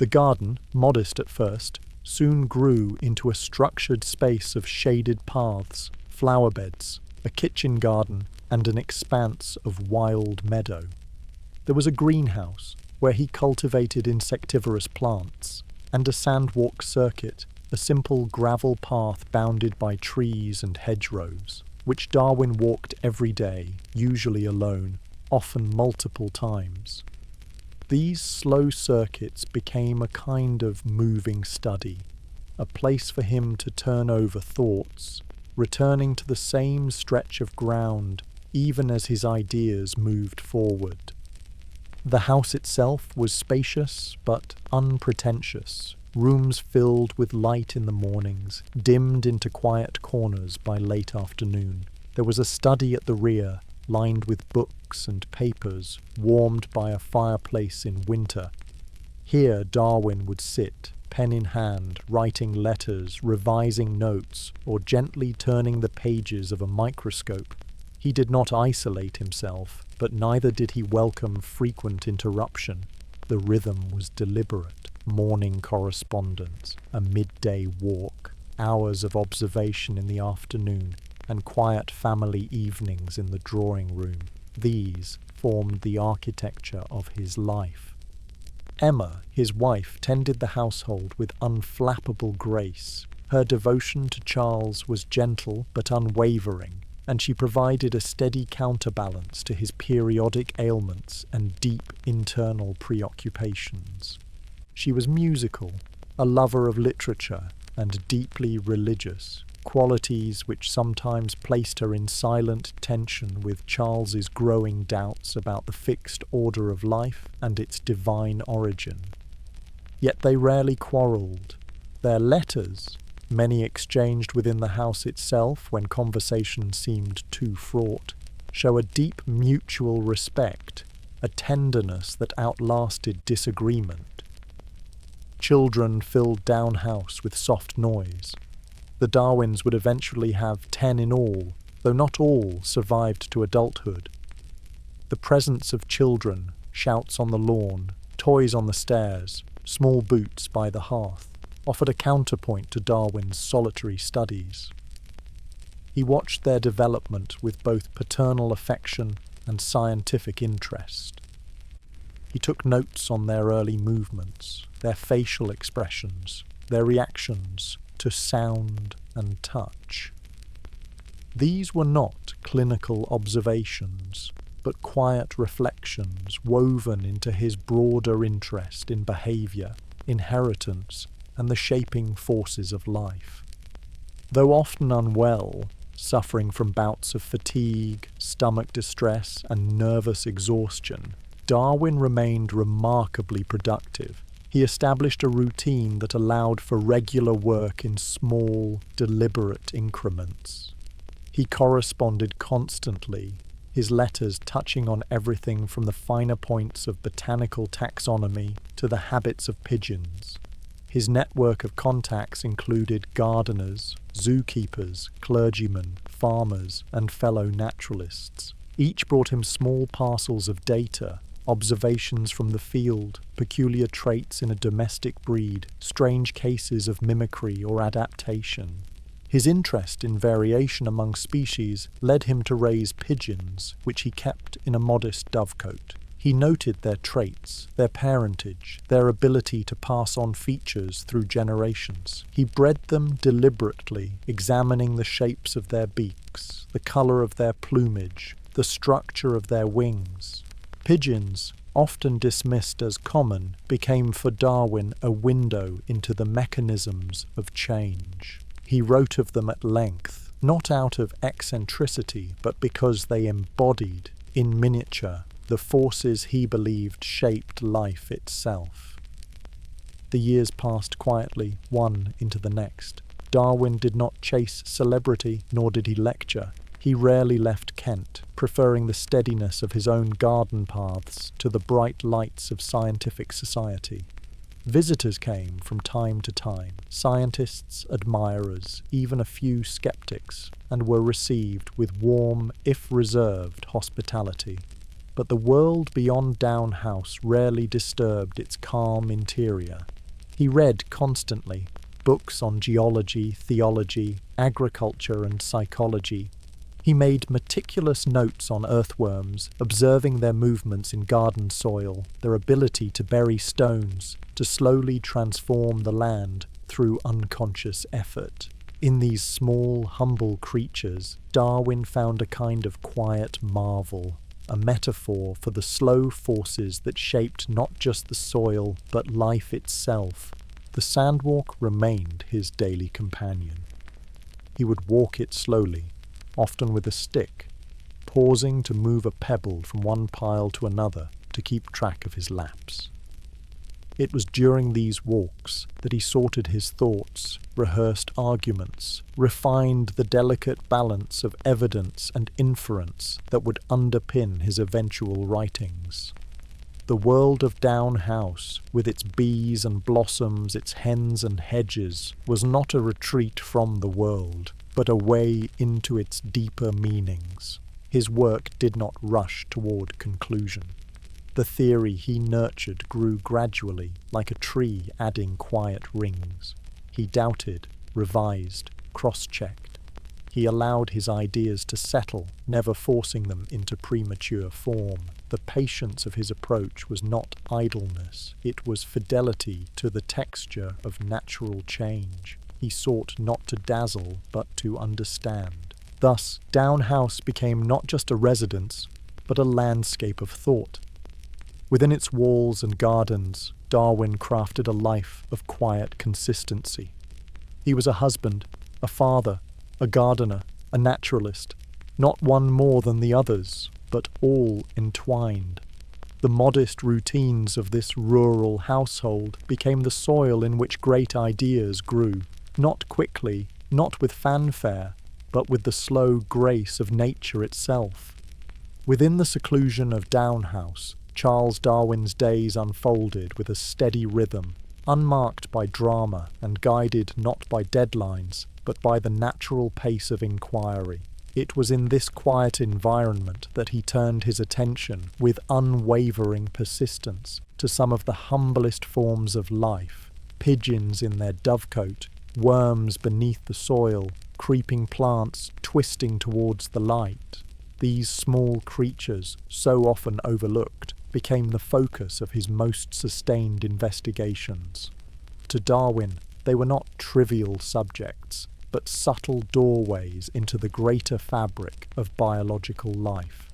The garden, modest at first, soon grew into a structured space of shaded paths, flower beds, a kitchen garden, and an expanse of wild meadow. There was a greenhouse, where he cultivated insectivorous plants, and a sandwalk circuit, a simple gravel path bounded by trees and hedgerows, which Darwin walked every day, usually alone, often multiple times. These slow circuits became a kind of moving study, a place for him to turn over thoughts, returning to the same stretch of ground even as his ideas moved forward. The house itself was spacious but unpretentious, rooms filled with light in the mornings, dimmed into quiet corners by late afternoon. There was a study at the rear, lined with books and papers, warmed by a fireplace in winter. Here Darwin would sit, pen in hand, writing letters, revising notes, or gently turning the pages of a microscope. He did not isolate himself, but neither did he welcome frequent interruption. The rhythm was deliberate: morning correspondence, a midday walk, hours of observation in the afternoon, and quiet family evenings in the drawing room. These formed the architecture of his life. Emma, his wife, tended the household with unflappable grace. Her devotion to Charles was gentle but unwavering, and she provided a steady counterbalance to his periodic ailments and deep internal preoccupations. She was musical, a lover of literature, and deeply religious, qualities which sometimes placed her in silent tension with Charles's growing doubts about the fixed order of life and its divine origin. Yet they rarely quarrelled. Their letters, many exchanged within the house itself when conversation seemed too fraught, show a deep mutual respect, a tenderness that outlasted disagreement. Children filled Down House with soft noise. The Darwins would eventually have 10 in all, though not all survived to adulthood. The presence of children, shouts on the lawn, toys on the stairs, small boots by the hearth, offered a counterpoint to Darwin's solitary studies. He watched their development with both paternal affection and scientific interest. He took notes on their early movements, their facial expressions, their reactions to sound and touch. These were not clinical observations, but quiet reflections woven into his broader interest in behaviour, inheritance, and the shaping forces of life. Though often unwell, suffering from bouts of fatigue, stomach distress, and nervous exhaustion, Darwin remained remarkably productive. He established a routine that allowed for regular work in small, deliberate increments. He corresponded constantly, his letters touching on everything from the finer points of botanical taxonomy to the habits of pigeons. His network of contacts included gardeners, zookeepers, clergymen, farmers, and fellow naturalists. Each brought him small parcels of data, observations from the field, peculiar traits in a domestic breed, strange cases of mimicry or adaptation. His interest in variation among species led him to raise pigeons, which he kept in a modest dovecote. He noted their traits, their parentage, their ability to pass on features through generations. He bred them deliberately, examining the shapes of their beaks, the colour of their plumage, the structure of their wings. Pigeons, often dismissed as common, became for Darwin a window into the mechanisms of change. He wrote of them at length, not out of eccentricity, but because they embodied, in miniature, the forces he believed shaped life itself. The years passed quietly, one into the next. Darwin did not chase celebrity, nor did he lecture. He rarely left Kent, preferring the steadiness of his own garden paths to the bright lights of scientific society. Visitors came from time to time, scientists, admirers, even a few skeptics, and were received with warm, if reserved, hospitality. but the world beyond Down House rarely disturbed its calm interior. He read constantly, books on geology, theology, agriculture and psychology. He made meticulous notes on earthworms, observing their movements in garden soil, their ability to bury stones, to slowly transform the land through unconscious effort. In these small, humble creatures, Darwin found a kind of quiet marvel, a metaphor for the slow forces that shaped not just the soil, but life itself. The sandwalk remained his daily companion. He would walk it slowly, often with a stick, pausing to move a pebble from one pile to another to keep track of his laps. It was during these walks that he sorted his thoughts, rehearsed arguments, refined the delicate balance of evidence and inference that would underpin his eventual writings. The world of Down House, with its bees and blossoms, its hens and hedges, was not a retreat from the world, but a way into its deeper meanings. His work did not rush toward conclusion. The theory he nurtured grew gradually, like a tree adding quiet rings. He doubted, revised, cross-checked. He allowed his ideas to settle, never forcing them into premature form. The patience of his approach was not idleness, it was fidelity to the texture of natural change. He sought not to dazzle, but to understand. Thus, Down House became not just a residence, but a landscape of thought. Within its walls and gardens, Darwin crafted a life of quiet consistency. He was a husband, a father, a gardener, a naturalist, not one more than the others, but all entwined. The modest routines of this rural household became the soil in which great ideas grew, not quickly, not with fanfare, but with the slow grace of nature itself. Within the seclusion of Down House, Charles Darwin's days unfolded with a steady rhythm, unmarked by drama and guided not by deadlines, but by the natural pace of inquiry. It was in this quiet environment that he turned his attention, with unwavering persistence, to some of the humblest forms of life: pigeons in their dovecote, worms beneath the soil, creeping plants twisting towards the light. These small creatures, so often overlooked, became the focus of his most sustained investigations. To Darwin, they were not trivial subjects, but subtle doorways into the greater fabric of biological life.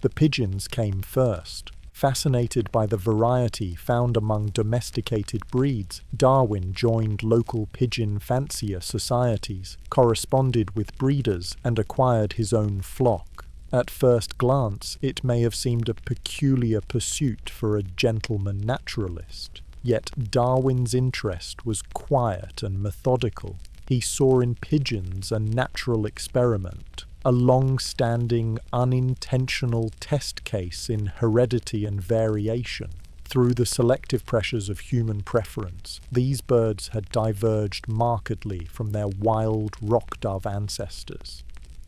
The pigeons came first. Fascinated by the variety found among domesticated breeds, Darwin joined local pigeon fancier societies, corresponded with breeders, and acquired his own flock. At first glance, it may have seemed a peculiar pursuit for a gentleman naturalist. Yet Darwin's interest was quiet and methodical. He saw in pigeons a natural experiment, a long-standing, unintentional test case in heredity and variation. Through the selective pressures of human preference, these birds had diverged markedly from their wild rock dove ancestors.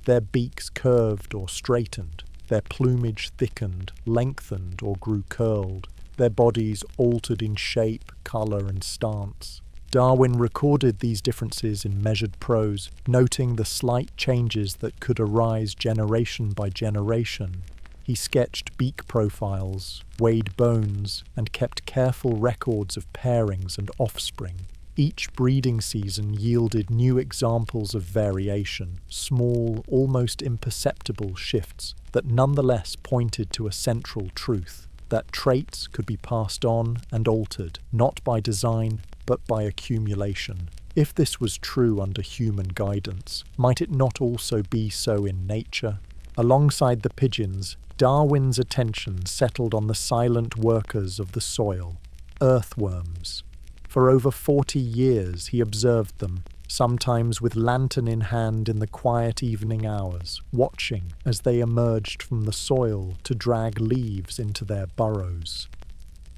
Their beaks curved or straightened, their plumage thickened, lengthened, or grew curled, their bodies altered in shape, colour, and stance. Darwin recorded these differences in measured prose, noting the slight changes that could arise generation by generation. He sketched beak profiles, weighed bones, and kept careful records of pairings and offspring. Each breeding season yielded new examples of variation, small, almost imperceptible shifts that nonetheless pointed to a central truth, that traits could be passed on and altered, not by design, but by accumulation. If this was true under human guidance, might it not also be so in nature? Alongside the pigeons, Darwin's attention settled on the silent workers of the soil, earthworms. For over 40 years he observed them, sometimes with lantern in hand in the quiet evening hours, watching as they emerged from the soil to drag leaves into their burrows.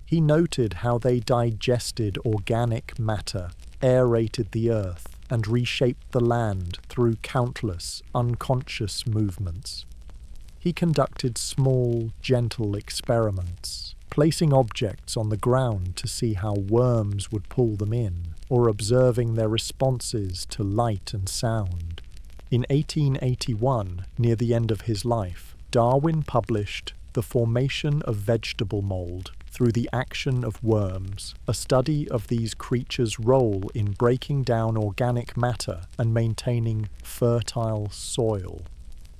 He noted how they digested organic matter, aerated the earth, and reshaped the land through countless, unconscious movements. He conducted small, gentle experiments, placing objects on the ground to see how worms would pull them in, or observing their responses to light and sound. In 1881, near the end of his life, Darwin published The Formation of Vegetable Mold Through the Action of Worms, a study of these creatures' role in breaking down organic matter and maintaining fertile soil.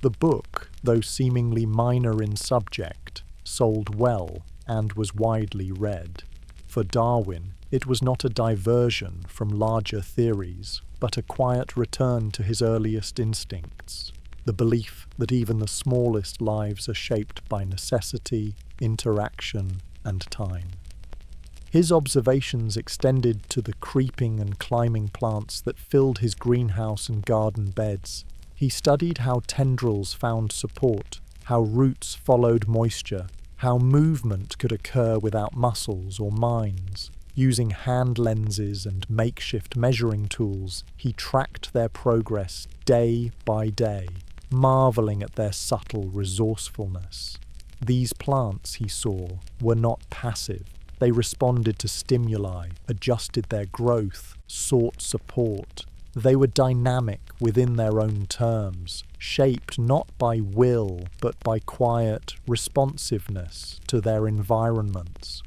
The book, though seemingly minor in subject, sold well and was widely read. For Darwin, it was not a diversion from larger theories, but a quiet return to his earliest instincts, the belief that even the smallest lives are shaped by necessity, interaction, and time. His observations extended to the creeping and climbing plants that filled his greenhouse and garden beds. He studied how tendrils found support, how roots followed moisture, how movement could occur without muscles or minds. Using hand lenses and makeshift measuring tools, he tracked their progress day by day, marveling at their subtle resourcefulness. These plants, he saw, were not passive. They responded to stimuli, adjusted their growth, sought support. They were dynamic within their own terms, shaped not by will, but by quiet responsiveness to their environments.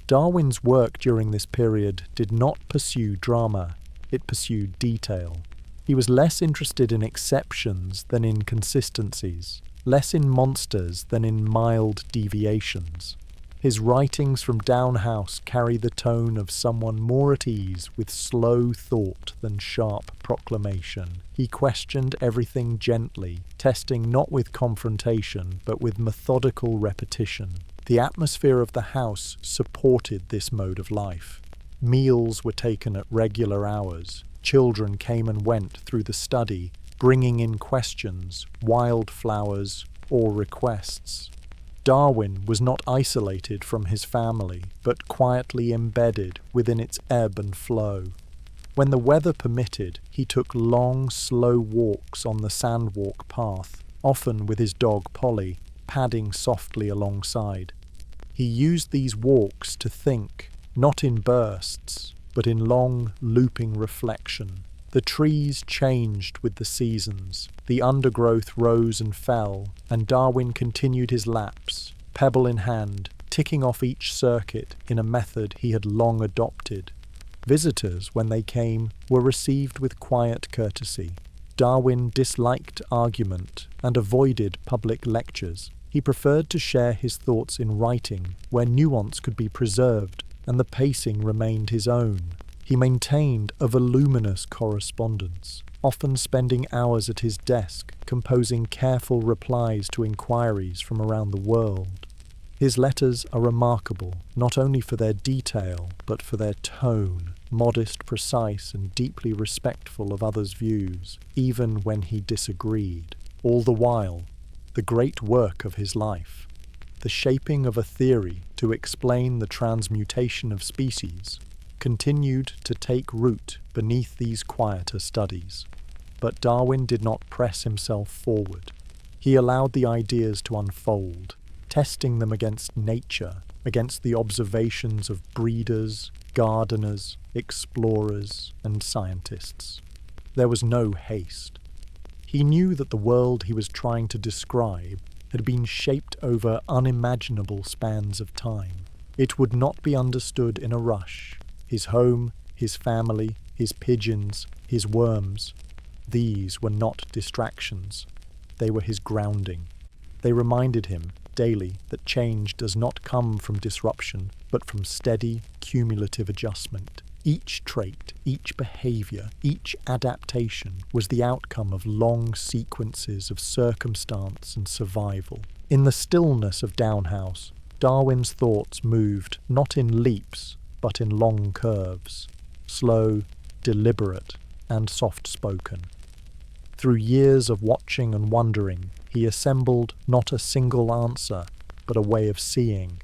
Darwin's work during this period did not pursue drama, it pursued detail. He was less interested in exceptions than in consistencies, less in monsters than in mild deviations. His writings from Down House carry the tone of someone more at ease with slow thought than sharp proclamation. He questioned everything gently, testing not with confrontation, but with methodical repetition. The atmosphere of the house supported this mode of life. Meals were taken at regular hours. Children came and went through the study, bringing in questions, wildflowers, or requests. Darwin was not isolated from his family, but quietly embedded within its ebb and flow. When the weather permitted, he took long, slow walks on the sandwalk path, often with his dog Polly, padding softly alongside. He used these walks to think, not in bursts, but in long, looping reflection. The trees changed with the seasons, the undergrowth rose and fell, and Darwin continued his laps, pebble in hand, ticking off each circuit in a method he had long adopted. Visitors, when they came, were received with quiet courtesy. Darwin disliked argument and avoided public lectures. He preferred to share his thoughts in writing, where nuance could be preserved and the pacing remained his own. He maintained a voluminous correspondence, often spending hours at his desk, composing careful replies to inquiries from around the world. His letters are remarkable, not only for their detail, but for their tone, modest, precise, and deeply respectful of others' views, even when he disagreed. All the while, the great work of his life, the shaping of a theory to explain the transmutation of species, continued to take root beneath these quieter studies. But Darwin did not press himself forward. He allowed the ideas to unfold, testing them against nature, against the observations of breeders, gardeners, explorers, and scientists. There was no haste. He knew that the world he was trying to describe had been shaped over unimaginable spans of time. It would not be understood in a rush. His home, his family, his pigeons, his worms, these were not distractions. They were his grounding. They reminded him daily that change does not come from disruption, but from steady, cumulative adjustment. Each trait, each behavior, each adaptation was the outcome of long sequences of circumstance and survival. In the stillness of Down House, Darwin's thoughts moved not in leaps, but in long curves, slow, deliberate, and soft-spoken. Through years of watching and wondering, he assembled not a single answer, but a way of seeing.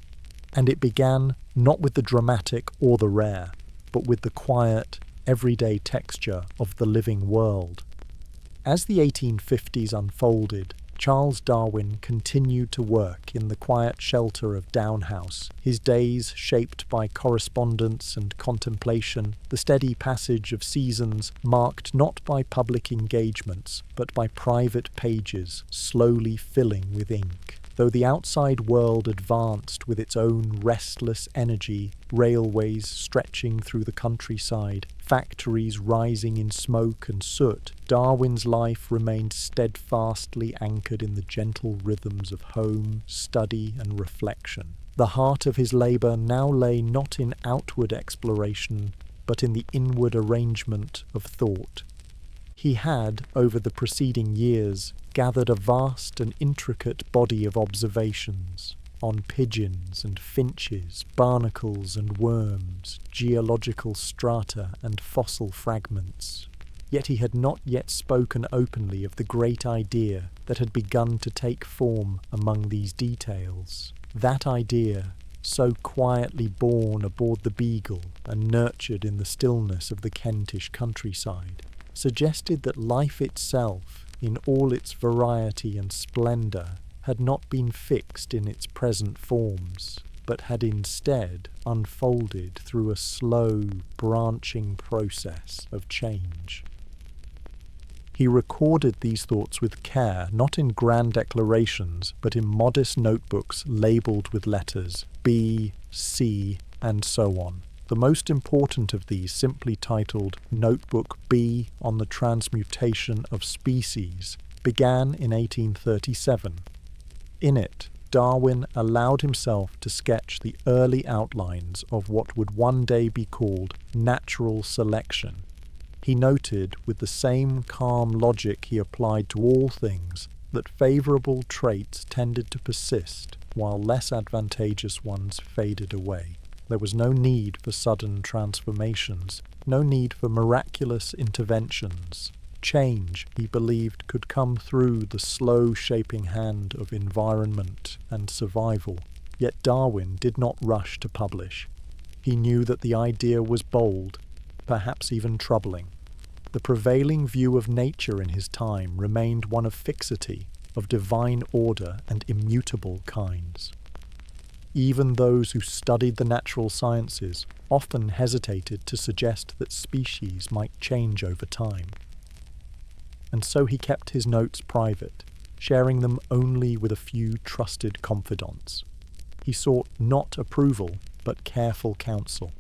And it began not with the dramatic or the rare, but with the quiet, everyday texture of the living world. As the 1850s unfolded, Charles Darwin continued to work in the quiet shelter of Down House, his days shaped by correspondence and contemplation, the steady passage of seasons marked not by public engagements, but by private pages slowly filling with ink. Though the outside world advanced with its own restless energy, railways stretching through the countryside, factories rising in smoke and soot, Darwin's life remained steadfastly anchored in the gentle rhythms of home, study, and reflection. The heart of his labour now lay not in outward exploration, but in the inward arrangement of thought. He had, over the preceding years, gathered a vast and intricate body of observations on pigeons and finches, barnacles and worms, geological strata and fossil fragments. Yet he had not yet spoken openly of the great idea that had begun to take form among these details. That idea, so quietly born aboard the Beagle and nurtured in the stillness of the Kentish countryside, suggested that life itself, in all its variety and splendour, had not been fixed in its present forms, but had instead unfolded through a slow, branching process of change. He recorded these thoughts with care, not in grand declarations, but in modest notebooks labelled with letters B, C, and so on. The most important of these, simply titled Notebook B on the Transmutation of Species, began in 1837. In it, Darwin allowed himself to sketch the early outlines of what would one day be called natural selection. He noted, with the same calm logic he applied to all things, that favourable traits tended to persist, while less advantageous ones faded away. There was no need for sudden transformations, no need for miraculous interventions. Change, he believed, could come through the slow shaping hand of environment and survival. Yet Darwin did not rush to publish. He knew that the idea was bold, perhaps even troubling. The prevailing view of nature in his time remained one of fixity, of divine order and immutable kinds. Even those who studied the natural sciences often hesitated to suggest that species might change over time. And so he kept his notes private, sharing them only with a few trusted confidants. He sought not approval, but careful counsel.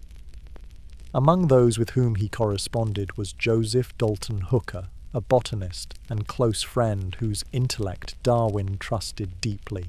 Among those with whom he corresponded was Joseph Dalton Hooker, a botanist and close friend whose intellect Darwin trusted deeply.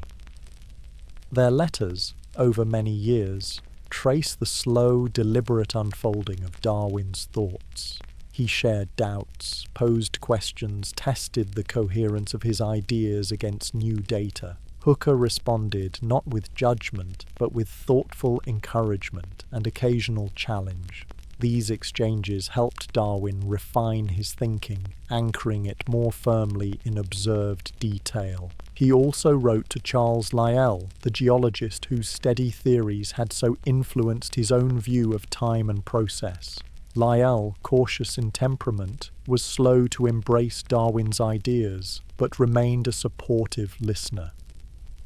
Their letters, over many years, trace the slow, deliberate unfolding of Darwin's thoughts. He shared doubts, posed questions, tested the coherence of his ideas against new data. Hooker responded not with judgment, but with thoughtful encouragement and occasional challenge. These exchanges helped Darwin refine his thinking, anchoring it more firmly in observed detail. He also wrote to Charles Lyell, the geologist whose steady theories had so influenced his own view of time and process. Lyell, cautious in temperament, was slow to embrace Darwin's ideas, but remained a supportive listener.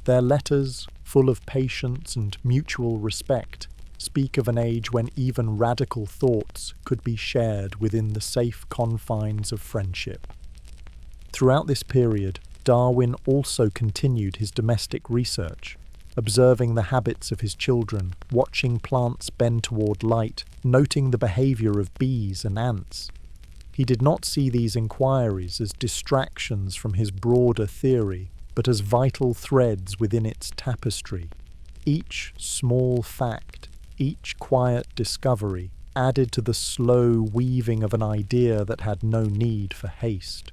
Their letters, full of patience and mutual respect, speak of an age when even radical thoughts could be shared within the safe confines of friendship. Throughout this period, Darwin also continued his domestic research, observing the habits of his children, watching plants bend toward light, noting the behavior of bees and ants. He did not see these inquiries as distractions from his broader theory, but as vital threads within its tapestry. Each small fact, each quiet discovery, added to the slow weaving of an idea that had no need for haste.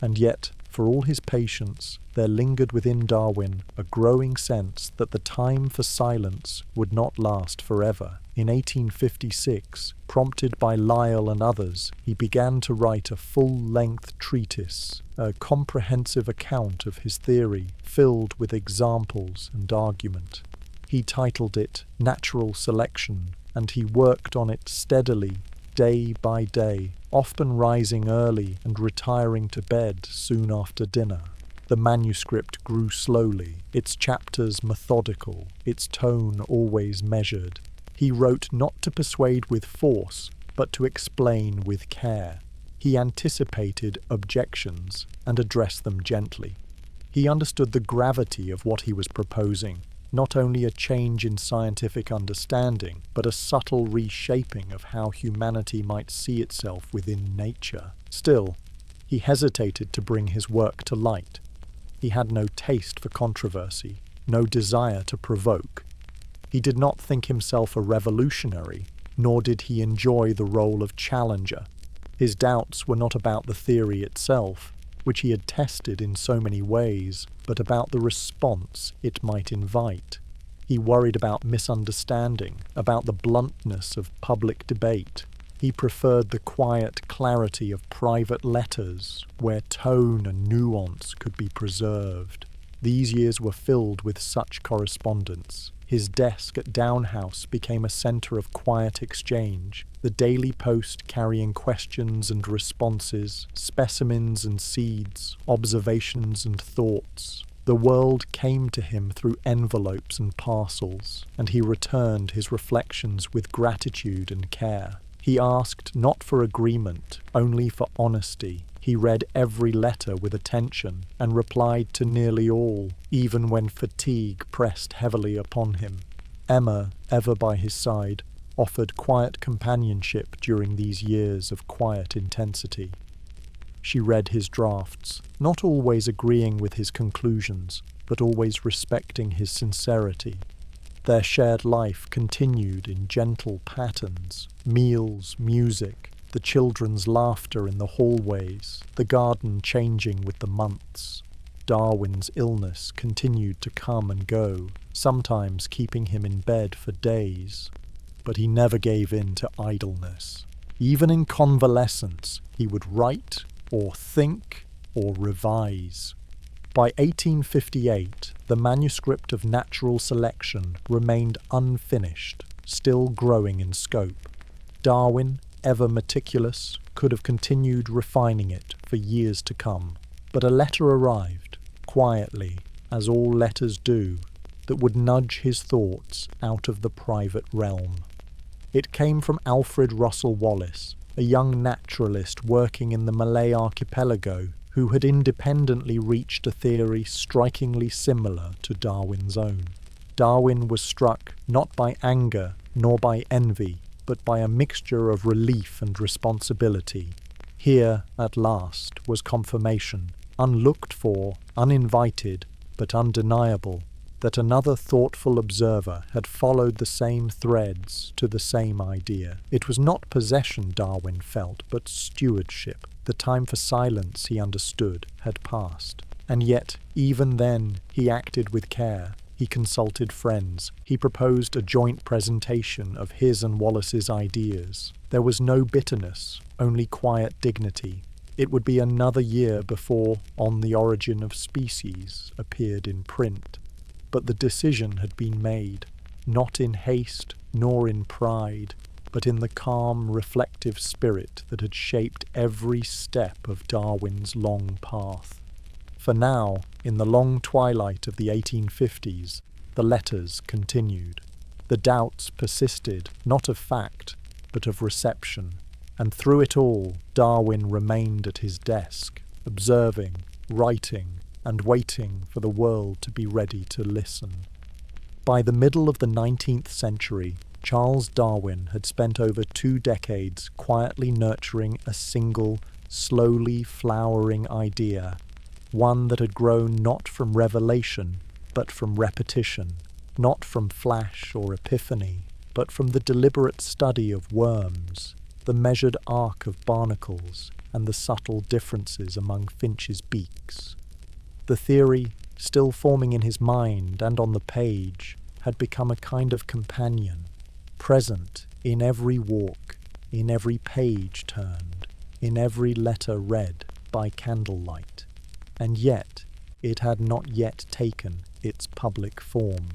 And yet, for all his patience, there lingered within Darwin a growing sense that the time for silence would not last forever. In 1856, prompted by Lyell and others, he began to write a full-length treatise, a comprehensive account of his theory, filled with examples and argument. He titled it Natural Selection, and he worked on it steadily, day by day, often rising early and retiring to bed soon after dinner. The manuscript grew slowly, its chapters methodical, its tone always measured. He wrote not to persuade with force, but to explain with care. He anticipated objections and addressed them gently. He understood the gravity of what he was proposing, not only a change in scientific understanding, but a subtle reshaping of how humanity might see itself within nature. Still, he hesitated to bring his work to light. He had no taste for controversy, no desire to provoke. He did not think himself a revolutionary, nor did he enjoy the role of challenger. His doubts were not about the theory itself, which he had tested in so many ways, but about the response it might invite. He worried about misunderstanding, about the bluntness of public debate. He preferred the quiet clarity of private letters, where tone and nuance could be preserved. These years were filled with such correspondence. His desk at Down House became a centre of quiet exchange, the Daily Post carrying questions and responses, specimens and seeds, observations and thoughts. The world came to him through envelopes and parcels, and he returned his reflections with gratitude and care. He asked not for agreement, only for honesty. He read every letter with attention and replied to nearly all, even when fatigue pressed heavily upon him. Emma, ever by his side, offered quiet companionship during these years of quiet intensity. She read his drafts, not always agreeing with his conclusions, but always respecting his sincerity. Their shared life continued in gentle patterns: meals, music, the children's laughter in the hallways, the garden changing with the months. Darwin's illness continued to come and go, sometimes keeping him in bed for days. But he never gave in to idleness. Even in convalescence, he would write, or think, or revise. By 1858, the manuscript of Natural Selection remained unfinished, still growing in scope. Darwin, ever meticulous, could have continued refining it for years to come. But a letter arrived, quietly, as all letters do, that would nudge his thoughts out of the private realm. It came from Alfred Russel Wallace, a young naturalist working in the Malay archipelago who had independently reached a theory strikingly similar to Darwin's own. Darwin was struck not by anger nor by envy, but by a mixture of relief and responsibility. Here, at last, was confirmation, unlooked for, uninvited, but undeniable, that another thoughtful observer had followed the same threads to the same idea. It was not possession Darwin felt, but stewardship. The time for silence, he understood, had passed. And yet, even then, he acted with care. He consulted friends. He proposed a joint presentation of his and Wallace's ideas. There was no bitterness, only quiet dignity. It would be another year before On the Origin of Species appeared in print. But the decision had been made, not in haste nor in pride, but in the calm, reflective spirit that had shaped every step of Darwin's long path. For now, in the long twilight of the 1850s, the letters continued. The doubts persisted, not of fact, but of reception, and through it all, Darwin remained at his desk, observing, writing, and waiting for the world to be ready to listen. By the middle of the 19th century, Charles Darwin had spent over 2 decades quietly nurturing a single, slowly flowering idea, one that had grown not from revelation, but from repetition, not from flash or epiphany, but from the deliberate study of worms, the measured arc of barnacles, and the subtle differences among finches' beaks. The theory, still forming in his mind and on the page, had become a kind of companion, present in every walk, in every page turned, in every letter read by candlelight. And yet, it had not yet taken its public form.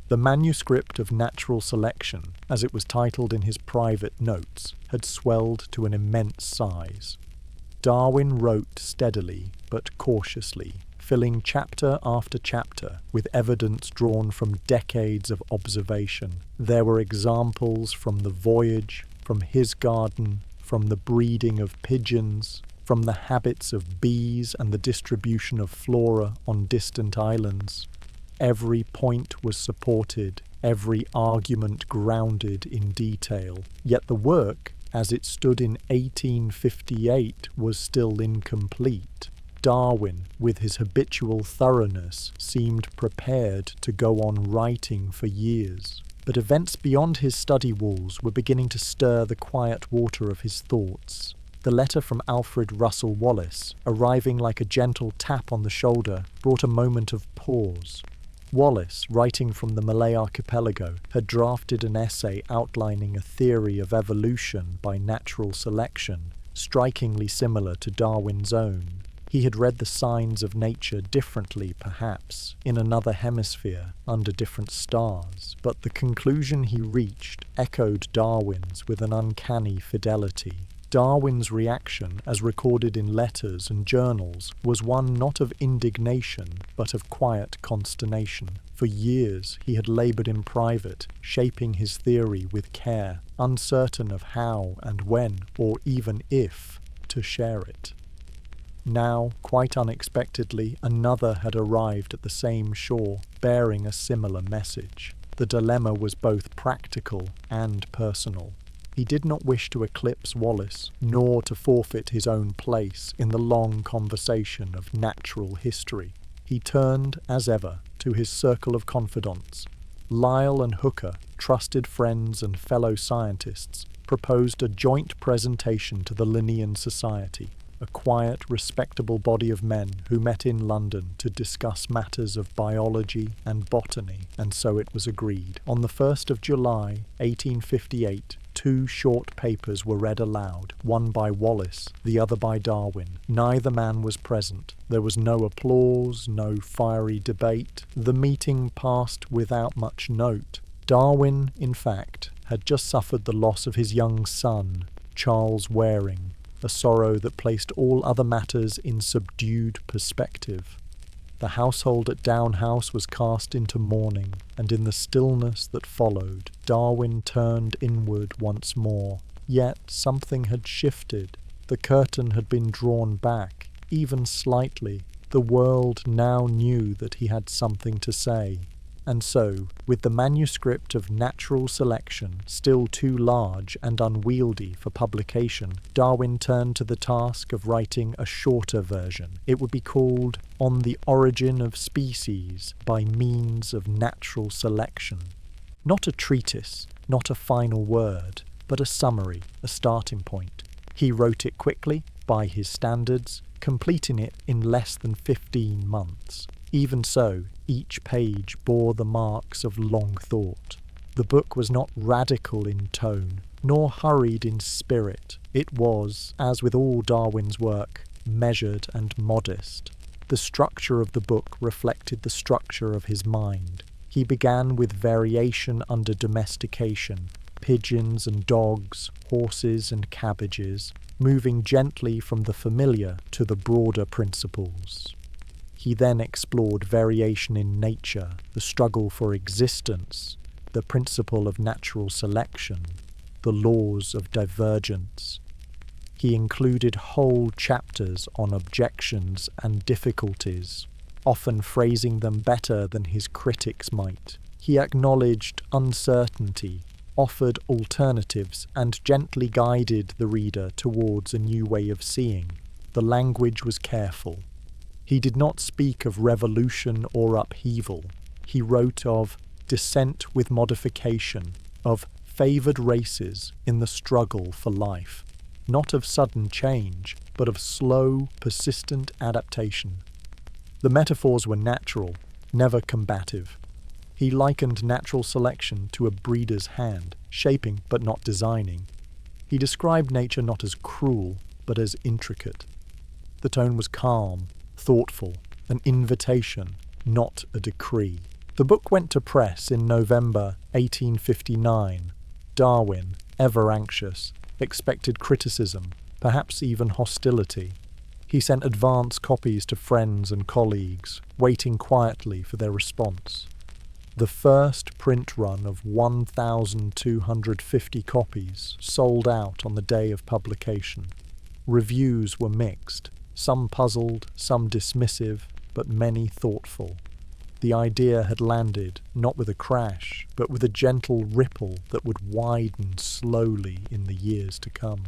The manuscript of Natural Selection, as it was titled in his private notes, had swelled to an immense size. Darwin wrote steadily but cautiously, filling chapter after chapter with evidence drawn from decades of observation. There were examples from the voyage, from his garden, from the breeding of pigeons, from the habits of bees and the distribution of flora on distant islands. Every point was supported, every argument grounded in detail. Yet the work, as it stood in 1858, was still incomplete. Darwin, with his habitual thoroughness, seemed prepared to go on writing for years. But events beyond his study walls were beginning to stir the quiet water of his thoughts. The letter from Alfred Russel Wallace, arriving like a gentle tap on the shoulder, brought a moment of pause. Wallace, writing from the Malay archipelago, had drafted an essay outlining a theory of evolution by natural selection, strikingly similar to Darwin's own. He had read the signs of nature differently, perhaps, in another hemisphere, under different stars, but the conclusion he reached echoed Darwin's with an uncanny fidelity. Darwin's reaction, as recorded in letters and journals, was one not of indignation, but of quiet consternation. For years he had laboured in private, shaping his theory with care, uncertain of how and when, or even if, to share it. Now, quite unexpectedly, another had arrived at the same shore, bearing a similar message. The dilemma was both practical and personal. He did not wish to eclipse Wallace, nor to forfeit his own place in the long conversation of natural history. He turned, as ever, to his circle of confidants. Lyell and Hooker, trusted friends and fellow scientists, proposed a joint presentation to the Linnean Society, a quiet, respectable body of men who met in London to discuss matters of biology and botany, and so it was agreed. On the 1st of July, 1858, 2 short papers were read aloud, one by Wallace, the other by Darwin. Neither man was present. There was no applause, no fiery debate. The meeting passed without much note. Darwin, in fact, had just suffered the loss of his young son, Charles Waring, a sorrow that placed all other matters in subdued perspective. The household at Down House was cast into mourning, and in the stillness that followed, Darwin turned inward once more. Yet something had shifted. The curtain had been drawn back, even slightly. The world now knew that he had something to say. And so, with the manuscript of Natural Selection still too large and unwieldy for publication, Darwin turned to the task of writing a shorter version. It would be called On the Origin of Species by Means of Natural Selection. Not a treatise, not a final word, but a summary, a starting point. He wrote it quickly, by his standards, completing it in less than 15 months. Even so, each page bore the marks of long thought. The book was not radical in tone, nor hurried in spirit. It was, as with all Darwin's work, measured and modest. The structure of the book reflected the structure of his mind. He began with variation under domestication, pigeons and dogs, horses and cabbages, moving gently from the familiar to the broader principles. He then explored variation in nature, the struggle for existence, the principle of natural selection, the laws of divergence. He included whole chapters on objections and difficulties, often phrasing them better than his critics might. He acknowledged uncertainty, offered alternatives, and gently guided the reader towards a new way of seeing. The language was careful. He did not speak of revolution or upheaval. He wrote of descent with modification, of favoured races in the struggle for life, not of sudden change, but of slow, persistent adaptation. The metaphors were natural, never combative. He likened natural selection to a breeder's hand, shaping but not designing. He described nature not as cruel, but as intricate. The tone was calm, thoughtful, an invitation, not a decree. The book went to press in November 1859. Darwin, ever anxious, expected criticism, perhaps even hostility. He sent advance copies to friends and colleagues, waiting quietly for their response. The first print run of 1,250 copies sold out on the day of publication. Reviews were mixed, some puzzled, some dismissive, but many thoughtful. The idea had landed, not with a crash, but with a gentle ripple that would widen slowly in the years to come.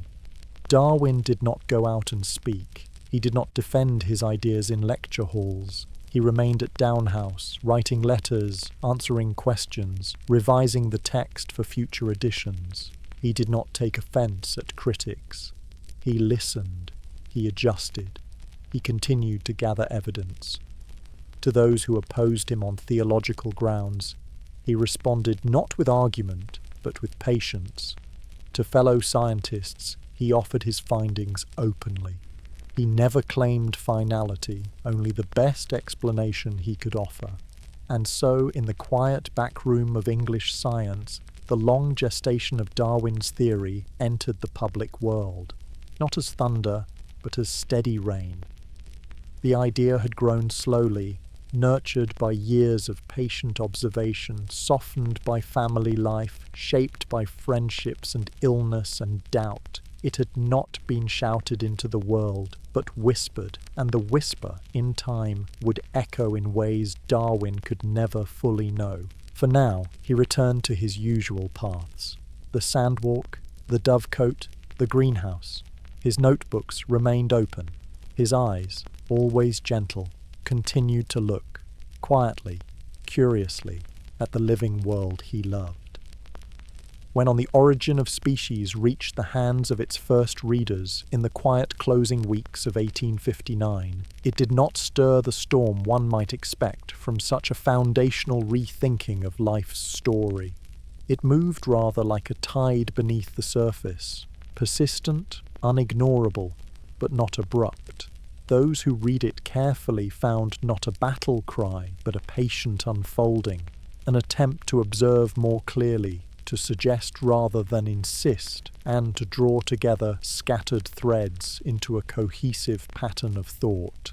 Darwin did not go out and speak. He did not defend his ideas in lecture halls. He remained at Down House, writing letters, answering questions, revising the text for future editions. He did not take offence at critics. He listened. He adjusted. He continued to gather evidence. To those who opposed him on theological grounds, he responded not with argument, but with patience. To fellow scientists, he offered his findings openly. He never claimed finality, only the best explanation he could offer. And so, in the quiet back room of English science, the long gestation of Darwin's theory entered the public world, not as thunder, but as steady rain. The idea had grown slowly, nurtured by years of patient observation, softened by family life, shaped by friendships and illness and doubt. It had not been shouted into the world, but whispered, and the whisper, in time, would echo in ways Darwin could never fully know. For now, he returned to his usual paths. The sandwalk, the dovecote, the greenhouse. His notebooks remained open. His eyes, always gentle, continued to look, quietly, curiously, at the living world he loved. When On the Origin of Species reached the hands of its first readers in the quiet closing weeks of 1859, it did not stir the storm one might expect from such a foundational rethinking of life's story. It moved rather like a tide beneath the surface, persistent, unignorable, but not abrupt. Those who read it carefully found not a battle cry, but a patient unfolding, an attempt to observe more clearly, to suggest rather than insist, and to draw together scattered threads into a cohesive pattern of thought.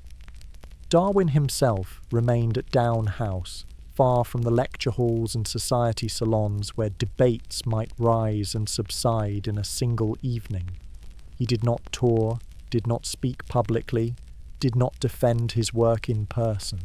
Darwin himself remained at Down House, far from the lecture halls and society salons where debates might rise and subside in a single evening. He did not tour, did not speak publicly, did not defend his work in person.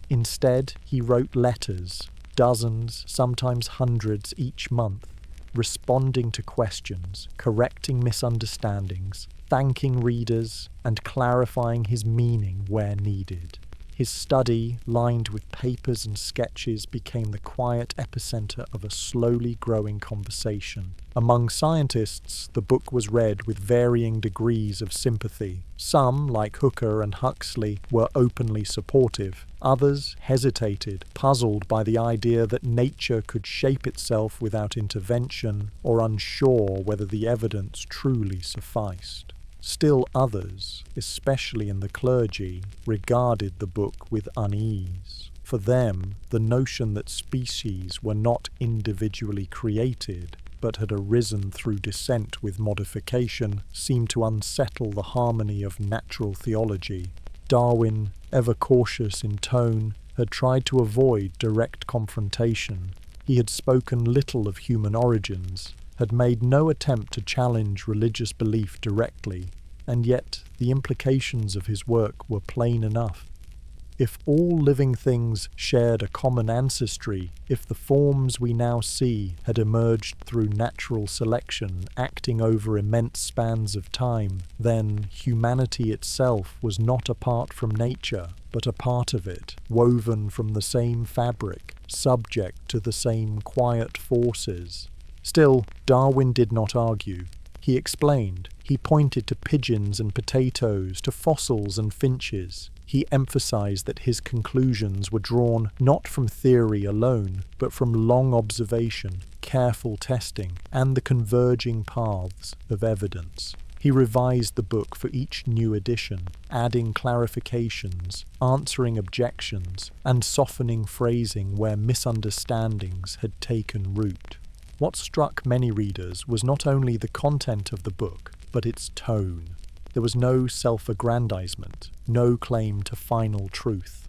Instead, he wrote letters, dozens, sometimes hundreds each month, responding to questions, correcting misunderstandings, thanking readers, and clarifying his meaning where needed. His study, lined with papers and sketches, became the quiet epicenter of a slowly growing conversation. Among scientists, the book was read with varying degrees of sympathy. Some, like Hooker and Huxley, were openly supportive. Others hesitated, puzzled by the idea that nature could shape itself without intervention, or unsure whether the evidence truly sufficed. Still others, especially in the clergy, regarded the book with unease. For them, the notion that species were not individually created, but had arisen through descent with modification, seemed to unsettle the harmony of natural theology. Darwin, ever cautious in tone, had tried to avoid direct confrontation. He had spoken little of human origins, had made no attempt to challenge religious belief directly, and yet the implications of his work were plain enough. If all living things shared a common ancestry, if the forms we now see had emerged through natural selection, acting over immense spans of time, then humanity itself was not apart from nature, but a part of it, woven from the same fabric, subject to the same quiet forces. Still, Darwin did not argue. He explained. He pointed to pigeons and potatoes, to fossils and finches. He emphasized that his conclusions were drawn not from theory alone, but from long observation, careful testing, and the converging paths of evidence. He revised the book for each new edition, adding clarifications, answering objections, and softening phrasing where misunderstandings had taken root. What struck many readers was not only the content of the book, but its tone. There was no self-aggrandizement, no claim to final truth.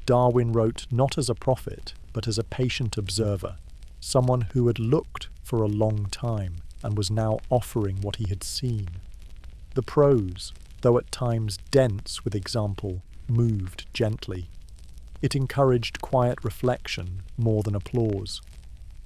Darwin wrote not as a prophet, but as a patient observer, someone who had looked for a long time and was now offering what he had seen. The prose, though at times dense with example, moved gently. It encouraged quiet reflection more than applause.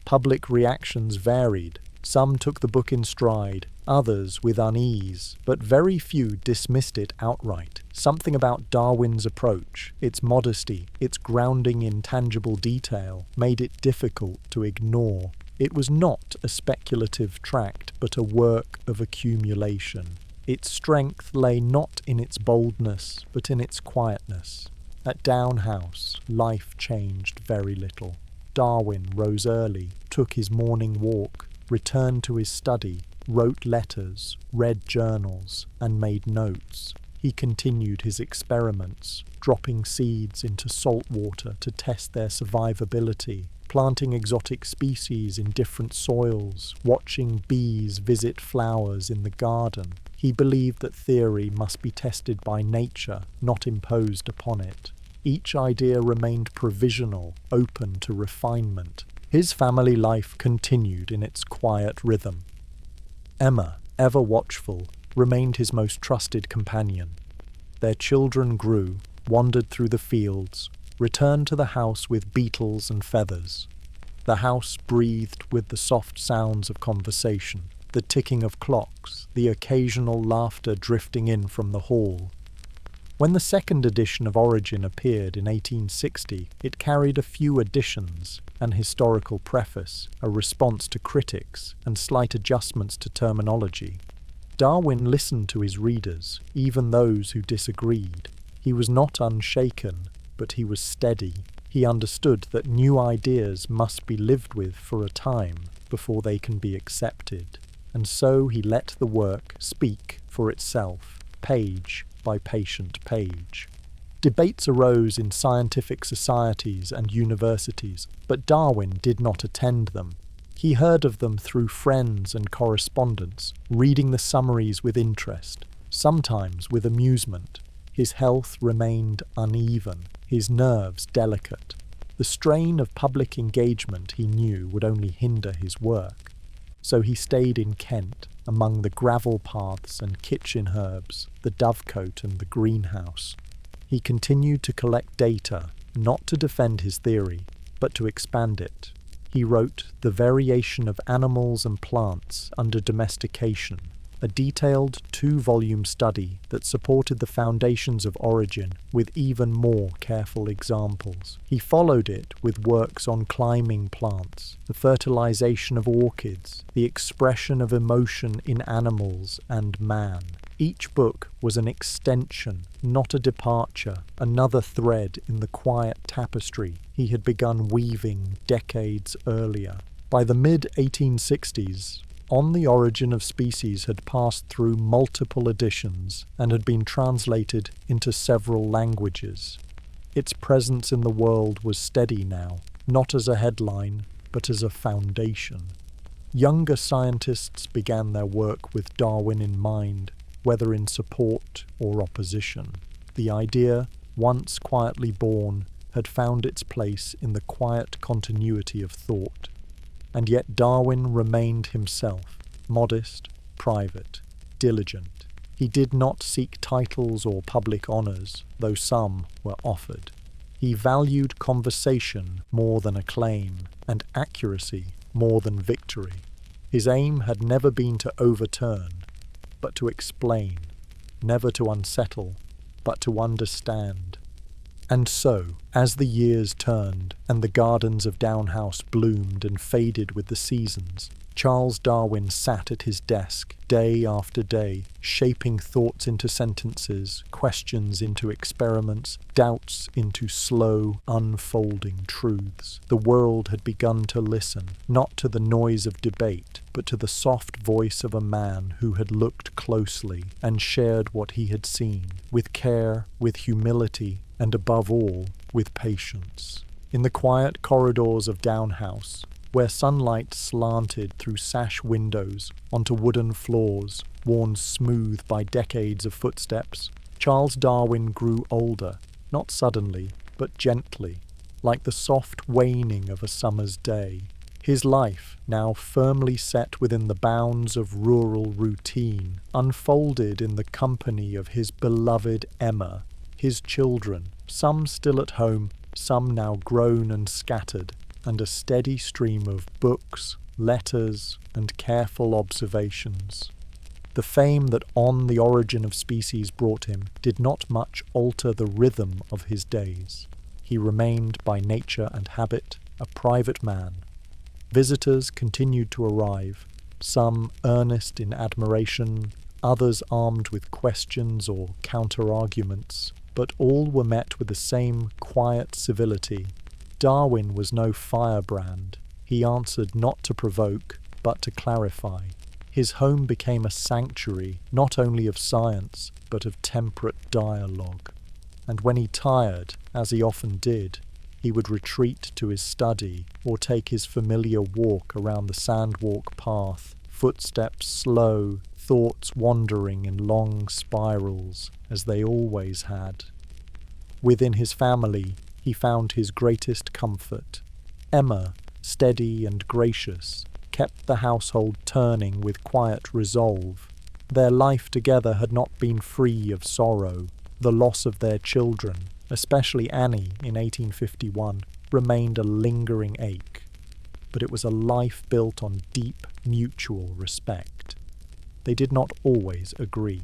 Public reactions varied. Some took the book in stride, others with unease, but very few dismissed it outright. Something about Darwin's approach, its modesty, its grounding in tangible detail, made it difficult to ignore. It was not a speculative tract, but a work of accumulation. Its strength lay not in its boldness, but in its quietness. At Down House, life changed very little. Darwin rose early, took his morning walk, returned to his study, wrote letters, read journals, and made notes. He continued his experiments, dropping seeds into salt water to test their survivability, planting exotic species in different soils, watching bees visit flowers in the garden. He believed that theory must be tested by nature, not imposed upon it. Each idea remained provisional, open to refinement. His family life continued in its quiet rhythm. Emma, ever watchful, remained his most trusted companion. Their children grew, wandered through the fields, returned to the house with beetles and feathers. The house breathed with the soft sounds of conversation, the ticking of clocks, the occasional laughter drifting in from the hall. When the second edition of Origin appeared in 1860, it carried a few additions, an historical preface, a response to critics, and slight adjustments to terminology. Darwin listened to his readers, even those who disagreed. He was not unshaken, but he was steady. He understood that new ideas must be lived with for a time before they can be accepted, and so he let the work speak for itself, page by patient page. Debates arose in scientific societies and universities, but Darwin did not attend them. He heard of them through friends and correspondents, reading the summaries with interest, sometimes with amusement. His health remained uneven, his nerves delicate. The strain of public engagement, he knew, would only hinder his work. So he stayed in Kent, among the gravel paths and kitchen herbs, the dovecote and the greenhouse. He continued to collect data, not to defend his theory, but to expand it. He wrote The Variation of Animals and Plants Under Domestication, a detailed 2-volume study that supported the foundations of Origin with even more careful examples. He followed it with works on climbing plants, the fertilization of orchids, the expression of emotion in animals and man. Each book was an extension, not a departure, another thread in the quiet tapestry he had begun weaving decades earlier. By the mid-1860s, On the Origin of Species had passed through multiple editions and had been translated into several languages. Its presence in the world was steady now, not as a headline, but as a foundation. Younger scientists began their work with Darwin in mind, whether in support or opposition. The idea, once quietly born, had found its place in the quiet continuity of thought. And yet Darwin remained himself, modest, private, diligent. He did not seek titles or public honours, though some were offered. He valued conversation more than acclaim, and accuracy more than victory. His aim had never been to overturn, but to explain, never to unsettle, but to understand. And so, as the years turned and the gardens of Down House bloomed and faded with the seasons, Charles Darwin sat at his desk day after day, shaping thoughts into sentences, questions into experiments, doubts into slow, unfolding truths. The world had begun to listen, not to the noise of debate, but to the soft voice of a man who had looked closely and shared what he had seen, with care, with humility, and above all, with patience. In the quiet corridors of Down House, where sunlight slanted through sash windows onto wooden floors worn smooth by decades of footsteps, Charles Darwin grew older, not suddenly, but gently, like the soft waning of a summer's day. His life, now firmly set within the bounds of rural routine, unfolded in the company of his beloved Emma, his children, some still at home, some now grown and scattered, and a steady stream of books, letters, and careful observations. The fame that On the Origin of Species brought him did not much alter the rhythm of his days. He remained by nature and habit a private man. Visitors continued to arrive, some earnest in admiration, others armed with questions or counter-arguments, but all were met with the same quiet civility. Darwin was no firebrand. He answered not to provoke, but to clarify. His home became a sanctuary not only of science, but of temperate dialogue. And when he tired, as he often did, he would retreat to his study or take his familiar walk around the sandwalk path, footsteps slow, thoughts wandering in long spirals, as they always had. Within his family, he found his greatest comfort. Emma, steady and gracious, kept the household turning with quiet resolve. Their life together had not been free of sorrow. The loss of their children, especially Annie in 1851, remained a lingering ache. But it was a life built on deep mutual respect. They did not always agree.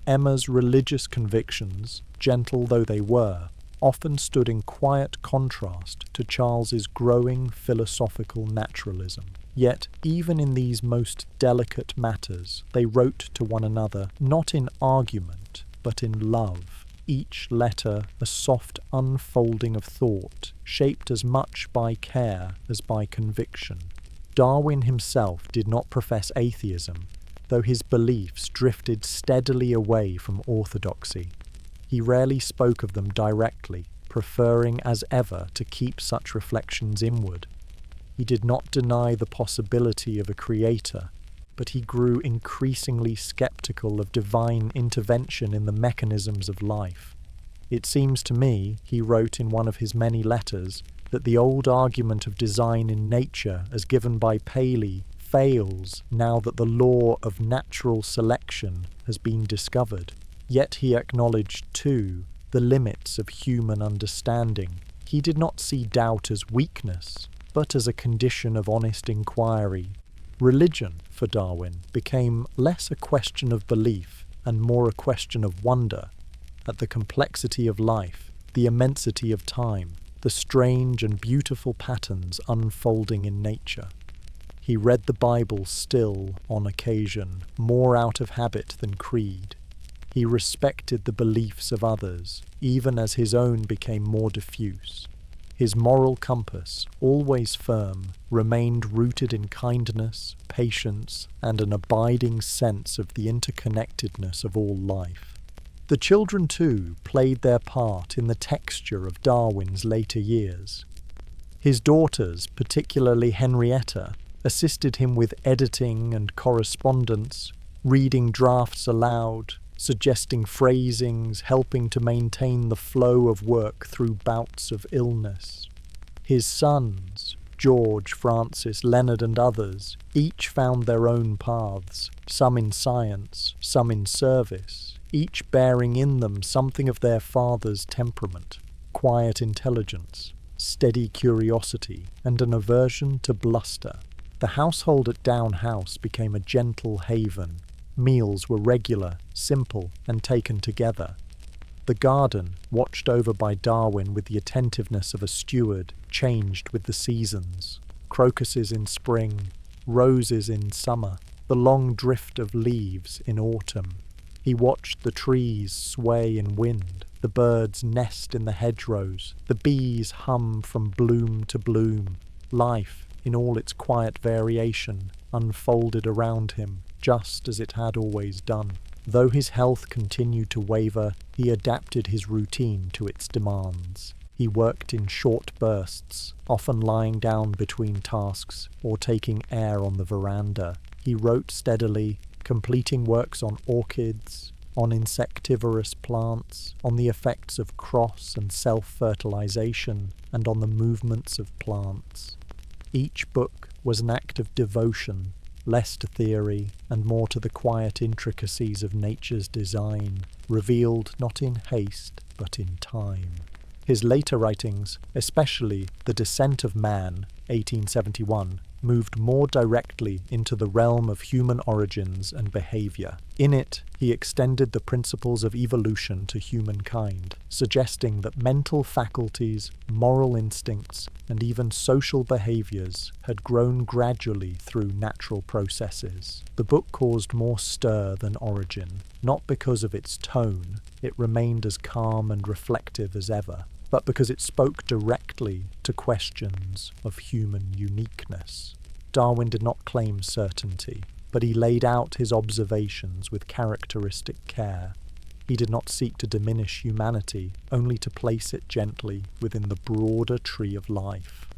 Emma's religious convictions, gentle though they were, often stood in quiet contrast to Charles's growing philosophical naturalism. Yet, even in these most delicate matters, they wrote to one another not in argument, but in love, each letter a soft unfolding of thought, shaped as much by care as by conviction. Darwin himself did not profess atheism, though his beliefs drifted steadily away from orthodoxy. He rarely spoke of them directly, preferring as ever to keep such reflections inward. He did not deny the possibility of a creator, but he grew increasingly skeptical of divine intervention in the mechanisms of life. It seems to me, he wrote in one of his many letters, that the old argument of design in nature as given by Paley fails now that the law of natural selection has been discovered. Yet he acknowledged, too, the limits of human understanding. He did not see doubt as weakness, but as a condition of honest inquiry. Religion, for Darwin, became less a question of belief and more a question of wonder at the complexity of life, the immensity of time, the strange and beautiful patterns unfolding in nature. He read the Bible still, on occasion, more out of habit than creed. He respected the beliefs of others, even as his own became more diffuse. His moral compass, always firm, remained rooted in kindness, patience, and an abiding sense of the interconnectedness of all life. The children, too, played their part in the texture of Darwin's later years. His daughters, particularly Henrietta, assisted him with editing and correspondence, reading drafts aloud, suggesting phrasings, helping to maintain the flow of work through bouts of illness. His sons, George, Francis, Leonard, and others, each found their own paths, some in science, some in service, each bearing in them something of their father's temperament, quiet intelligence, steady curiosity, and an aversion to bluster. The household at Down House became a gentle haven. Meals were regular, simple, and taken together. The garden, watched over by Darwin with the attentiveness of a steward, changed with the seasons. Crocuses in spring, roses in summer, the long drift of leaves in autumn. He watched the trees sway in wind, the birds nest in the hedgerows, the bees hum from bloom to bloom. Life, in all its quiet variation, unfolded around him, just as it had always done. Though his health continued to waver, he adapted his routine to its demands. He worked in short bursts, often lying down between tasks or taking air on the veranda. He wrote steadily, completing works on orchids, on insectivorous plants, on the effects of cross and self-fertilization, and on the movements of plants. Each book was an act of devotion, less to theory and more to the quiet intricacies of nature's design, revealed not in haste but in time. His later writings, especially The Descent of Man, 1871, moved more directly into the realm of human origins and behavior. In it, he extended the principles of evolution to humankind, suggesting that mental faculties, moral instincts, and even social behaviors had grown gradually through natural processes. The book caused more stir than origin, not because of its tone, it remained as calm and reflective as ever, but because it spoke directly to questions of human uniqueness. Darwin did not claim certainty, but he laid out his observations with characteristic care. He did not seek to diminish humanity, only to place it gently within the broader tree of life.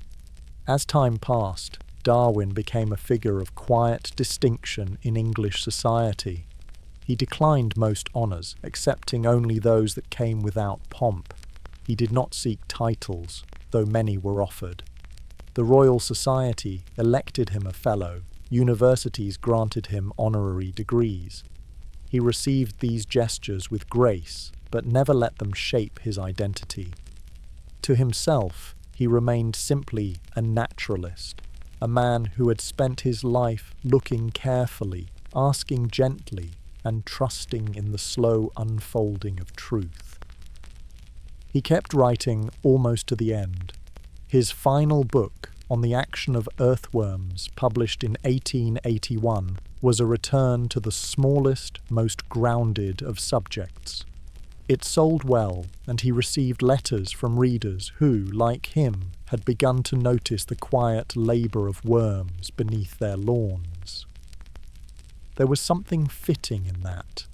As time passed, Darwin became a figure of quiet distinction in English society. He declined most honours, accepting only those that came without pomp. He did not seek titles, though many were offered. The Royal Society elected him a fellow. Universities granted him honorary degrees. He received these gestures with grace, but never let them shape his identity. To himself, he remained simply a naturalist, a man who had spent his life looking carefully, asking gently, and trusting in the slow unfolding of truth. He kept writing almost to the end. His final book, On the Action of Earthworms, published in 1881, was a return to the smallest, most grounded of subjects. It sold well, and he received letters from readers who, like him, had begun to notice the quiet labour of worms beneath their lawns. There was something fitting in that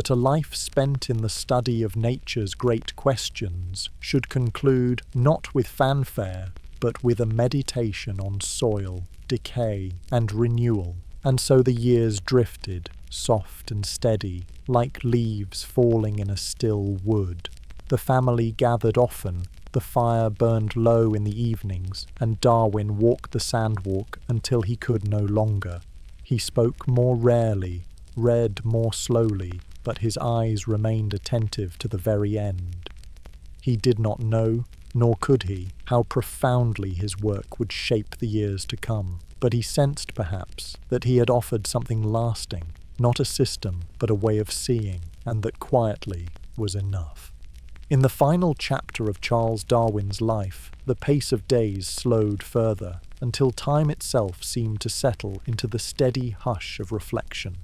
a life spent in the study of nature's great questions should conclude not with fanfare, but with a meditation on soil, decay, and renewal. And so the years drifted, soft and steady, like leaves falling in a still wood. The family gathered often, the fire burned low in the evenings, and Darwin walked the sandwalk until he could no longer. He spoke more rarely, read more slowly, but his eyes remained attentive to the very end. He did not know, nor could he, how profoundly his work would shape the years to come, but he sensed, perhaps, that he had offered something lasting, not a system, but a way of seeing, and that quietly was enough. In the final chapter of Charles Darwin's life, the pace of days slowed further, until time itself seemed to settle into the steady hush of reflection.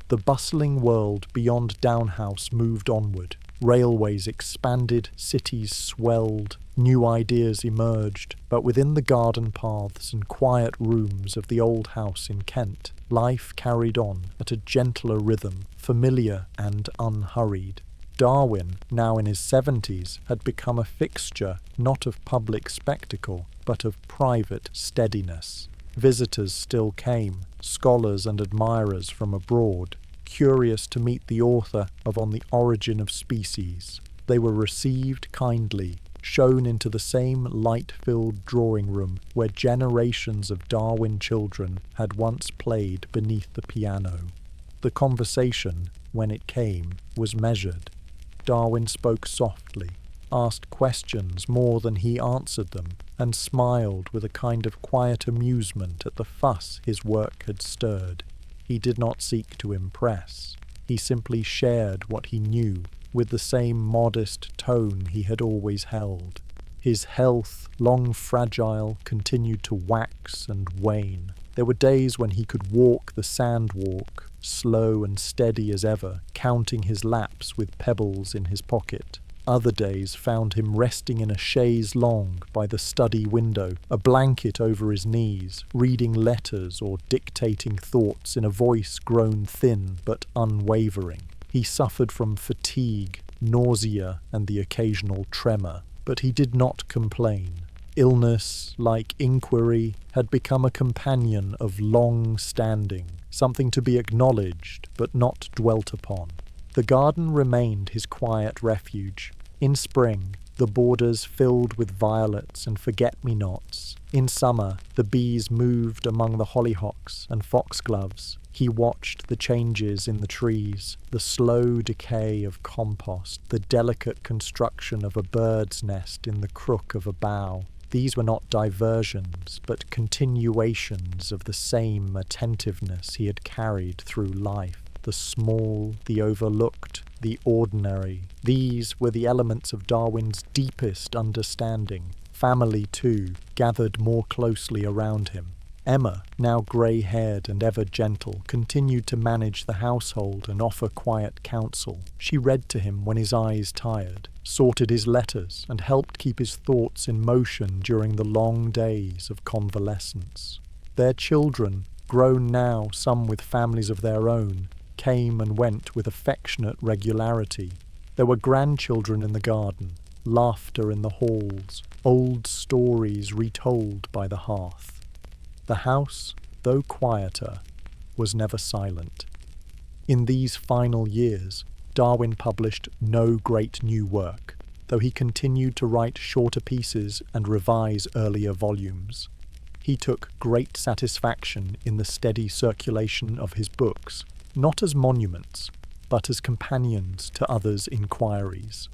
The bustling world beyond Down House moved onward. Railways expanded, cities swelled, new ideas emerged, but within the garden paths and quiet rooms of the old house in Kent, life carried on at a gentler rhythm, familiar and unhurried. Darwin, now in his 70s, had become a fixture not of public spectacle, but of private steadiness. Visitors still came, scholars and admirers from abroad, curious to meet the author of On the Origin of Species. They were received kindly, shown into the same light-filled drawing room where generations of Darwin children had once played beneath the piano. The conversation, when it came, was measured. Darwin spoke softly, asked questions more than he answered them, and smiled with a kind of quiet amusement at the fuss his work had stirred. He did not seek to impress. He simply shared what he knew with the same modest tone he had always held. His health, long fragile, continued to wax and wane. There were days when he could walk the sandwalk, slow and steady as ever, counting his laps with pebbles in his pocket. Other days found him resting in a chaise longue by the study window, a blanket over his knees, reading letters or dictating thoughts in a voice grown thin but unwavering. He suffered from fatigue, nausea, and the occasional tremor. but he did not complain. Illness, like inquiry, had become a companion of long standing, something to be acknowledged but not dwelt upon. The garden remained his quiet refuge. In spring, the borders filled with violets and forget-me-nots. In summer, the bees moved among the hollyhocks and foxgloves. He watched the changes in the trees, the slow decay of compost, the delicate construction of a bird's nest in the crook of a bough. These were not diversions, but continuations of the same attentiveness he had carried through life. The small, the overlooked, the ordinary. These were the elements of Darwin's deepest understanding. Family, too, gathered more closely around him. Emma, now grey-haired and ever gentle, continued to manage the household and offer quiet counsel. She read to him when his eyes tired, sorted his letters, and helped keep his thoughts in motion during the long days of convalescence. Their children, grown now, some with families of their own, came and went with affectionate regularity. There were grandchildren in the garden, laughter in the halls, old stories retold by the hearth. The house, though quieter, was never silent. In these final years, Darwin published no great new work, though he continued to write shorter pieces and revise earlier volumes. He took great satisfaction in the steady circulation of his books, not as monuments, but as companions to others' inquiries.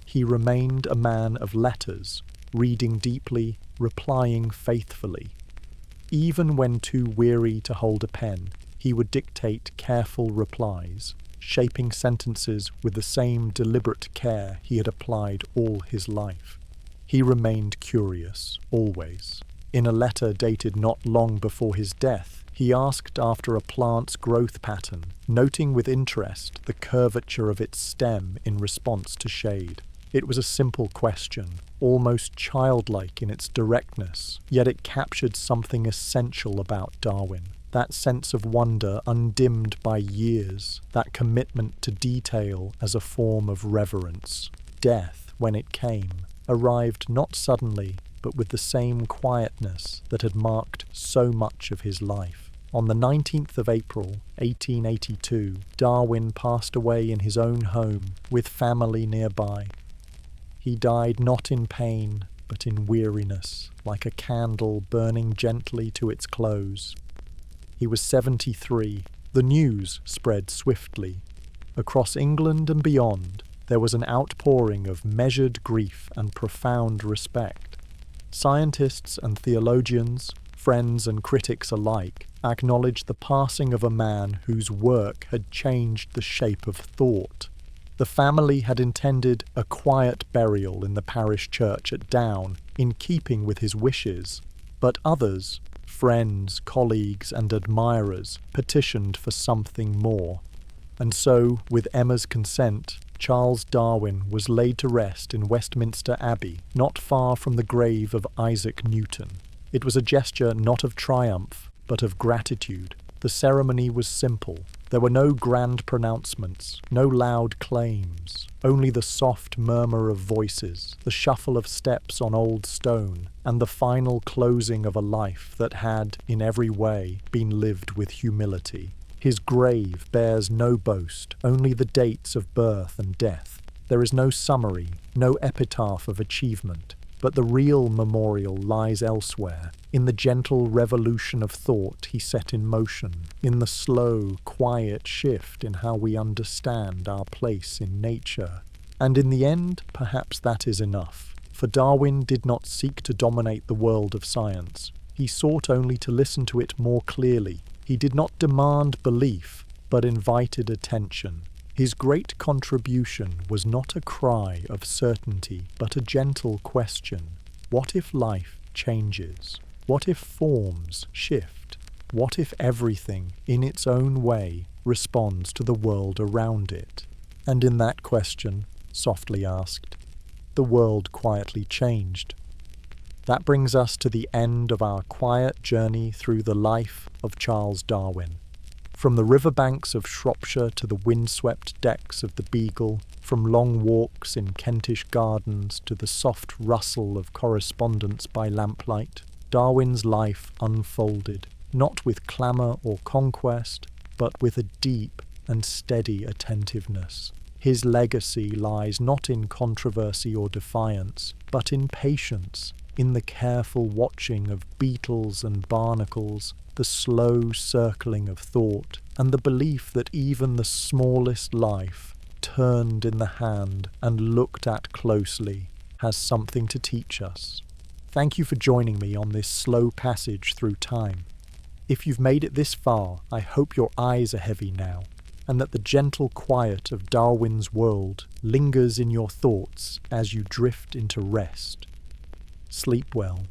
He remained a man of letters, reading deeply, replying faithfully. Even when too weary to hold a pen, he would dictate careful replies, shaping sentences with the same deliberate care he had applied all his life. He remained curious, always. In a letter dated not long before his death, he asked after a plant's growth pattern, noting with interest the curvature of its stem in response to shade. It was a simple question, almost childlike in its directness, yet it captured something essential about Darwin. That sense of wonder undimmed by years, that commitment to detail as a form of reverence. Death, when it came, arrived not suddenly, but with the same quietness that had marked so much of his life. On the 19th of April, 1882, Darwin passed away in his own home, with family nearby. He died not in pain, but in weariness, like a candle burning gently to its close. He was 73. The news spread swiftly. Across England and beyond, there was an outpouring of measured grief and profound respect. Scientists and theologians, friends and critics alike, acknowledged the passing of a man whose work had changed the shape of thought. The family had intended a quiet burial in the parish church at Down, in keeping with his wishes, but others, friends, colleagues, and admirers, petitioned for something more. And so, with Emma's consent, Charles Darwin was laid to rest in Westminster Abbey, not far from the grave of Isaac Newton. It was a gesture not of triumph, but of gratitude. The ceremony was simple. There were no grand pronouncements, no loud claims, only the soft murmur of voices, the shuffle of steps on old stone, and the final closing of a life that had, in every way, been lived with humility. His grave bears no boast, only the dates of birth and death. There is no summary, no epitaph of achievement. But the real memorial lies elsewhere, in the gentle revolution of thought he set in motion, in the slow, quiet shift in how we understand our place in nature. And in the end, perhaps that is enough. For Darwin did not seek to dominate the world of science. He sought only to listen to it more clearly. He did not demand belief, but invited attention. His great contribution was not a cry of certainty, but a gentle question. What if life changes? What if forms shift? What if everything, in its own way, responds to the world around it? And in that question, softly asked, the world quietly changed. That brings us to the end of our quiet journey through the life of Charles Darwin. From the riverbanks of Shropshire to the windswept decks of the Beagle, from long walks in Kentish gardens to the soft rustle of correspondence by lamplight, Darwin's life unfolded, not with clamour or conquest, but with a deep and steady attentiveness. His legacy lies not in controversy or defiance, but in patience, in the careful watching of beetles and barnacles, the slow circling of thought, and the belief that even the smallest life, turned in the hand and looked at closely, has something to teach us. Thank you for joining me on this slow passage through time. If you've made it this far, I hope your eyes are heavy now, and that the gentle quiet of Darwin's world lingers in your thoughts as you drift into rest. Sleep well.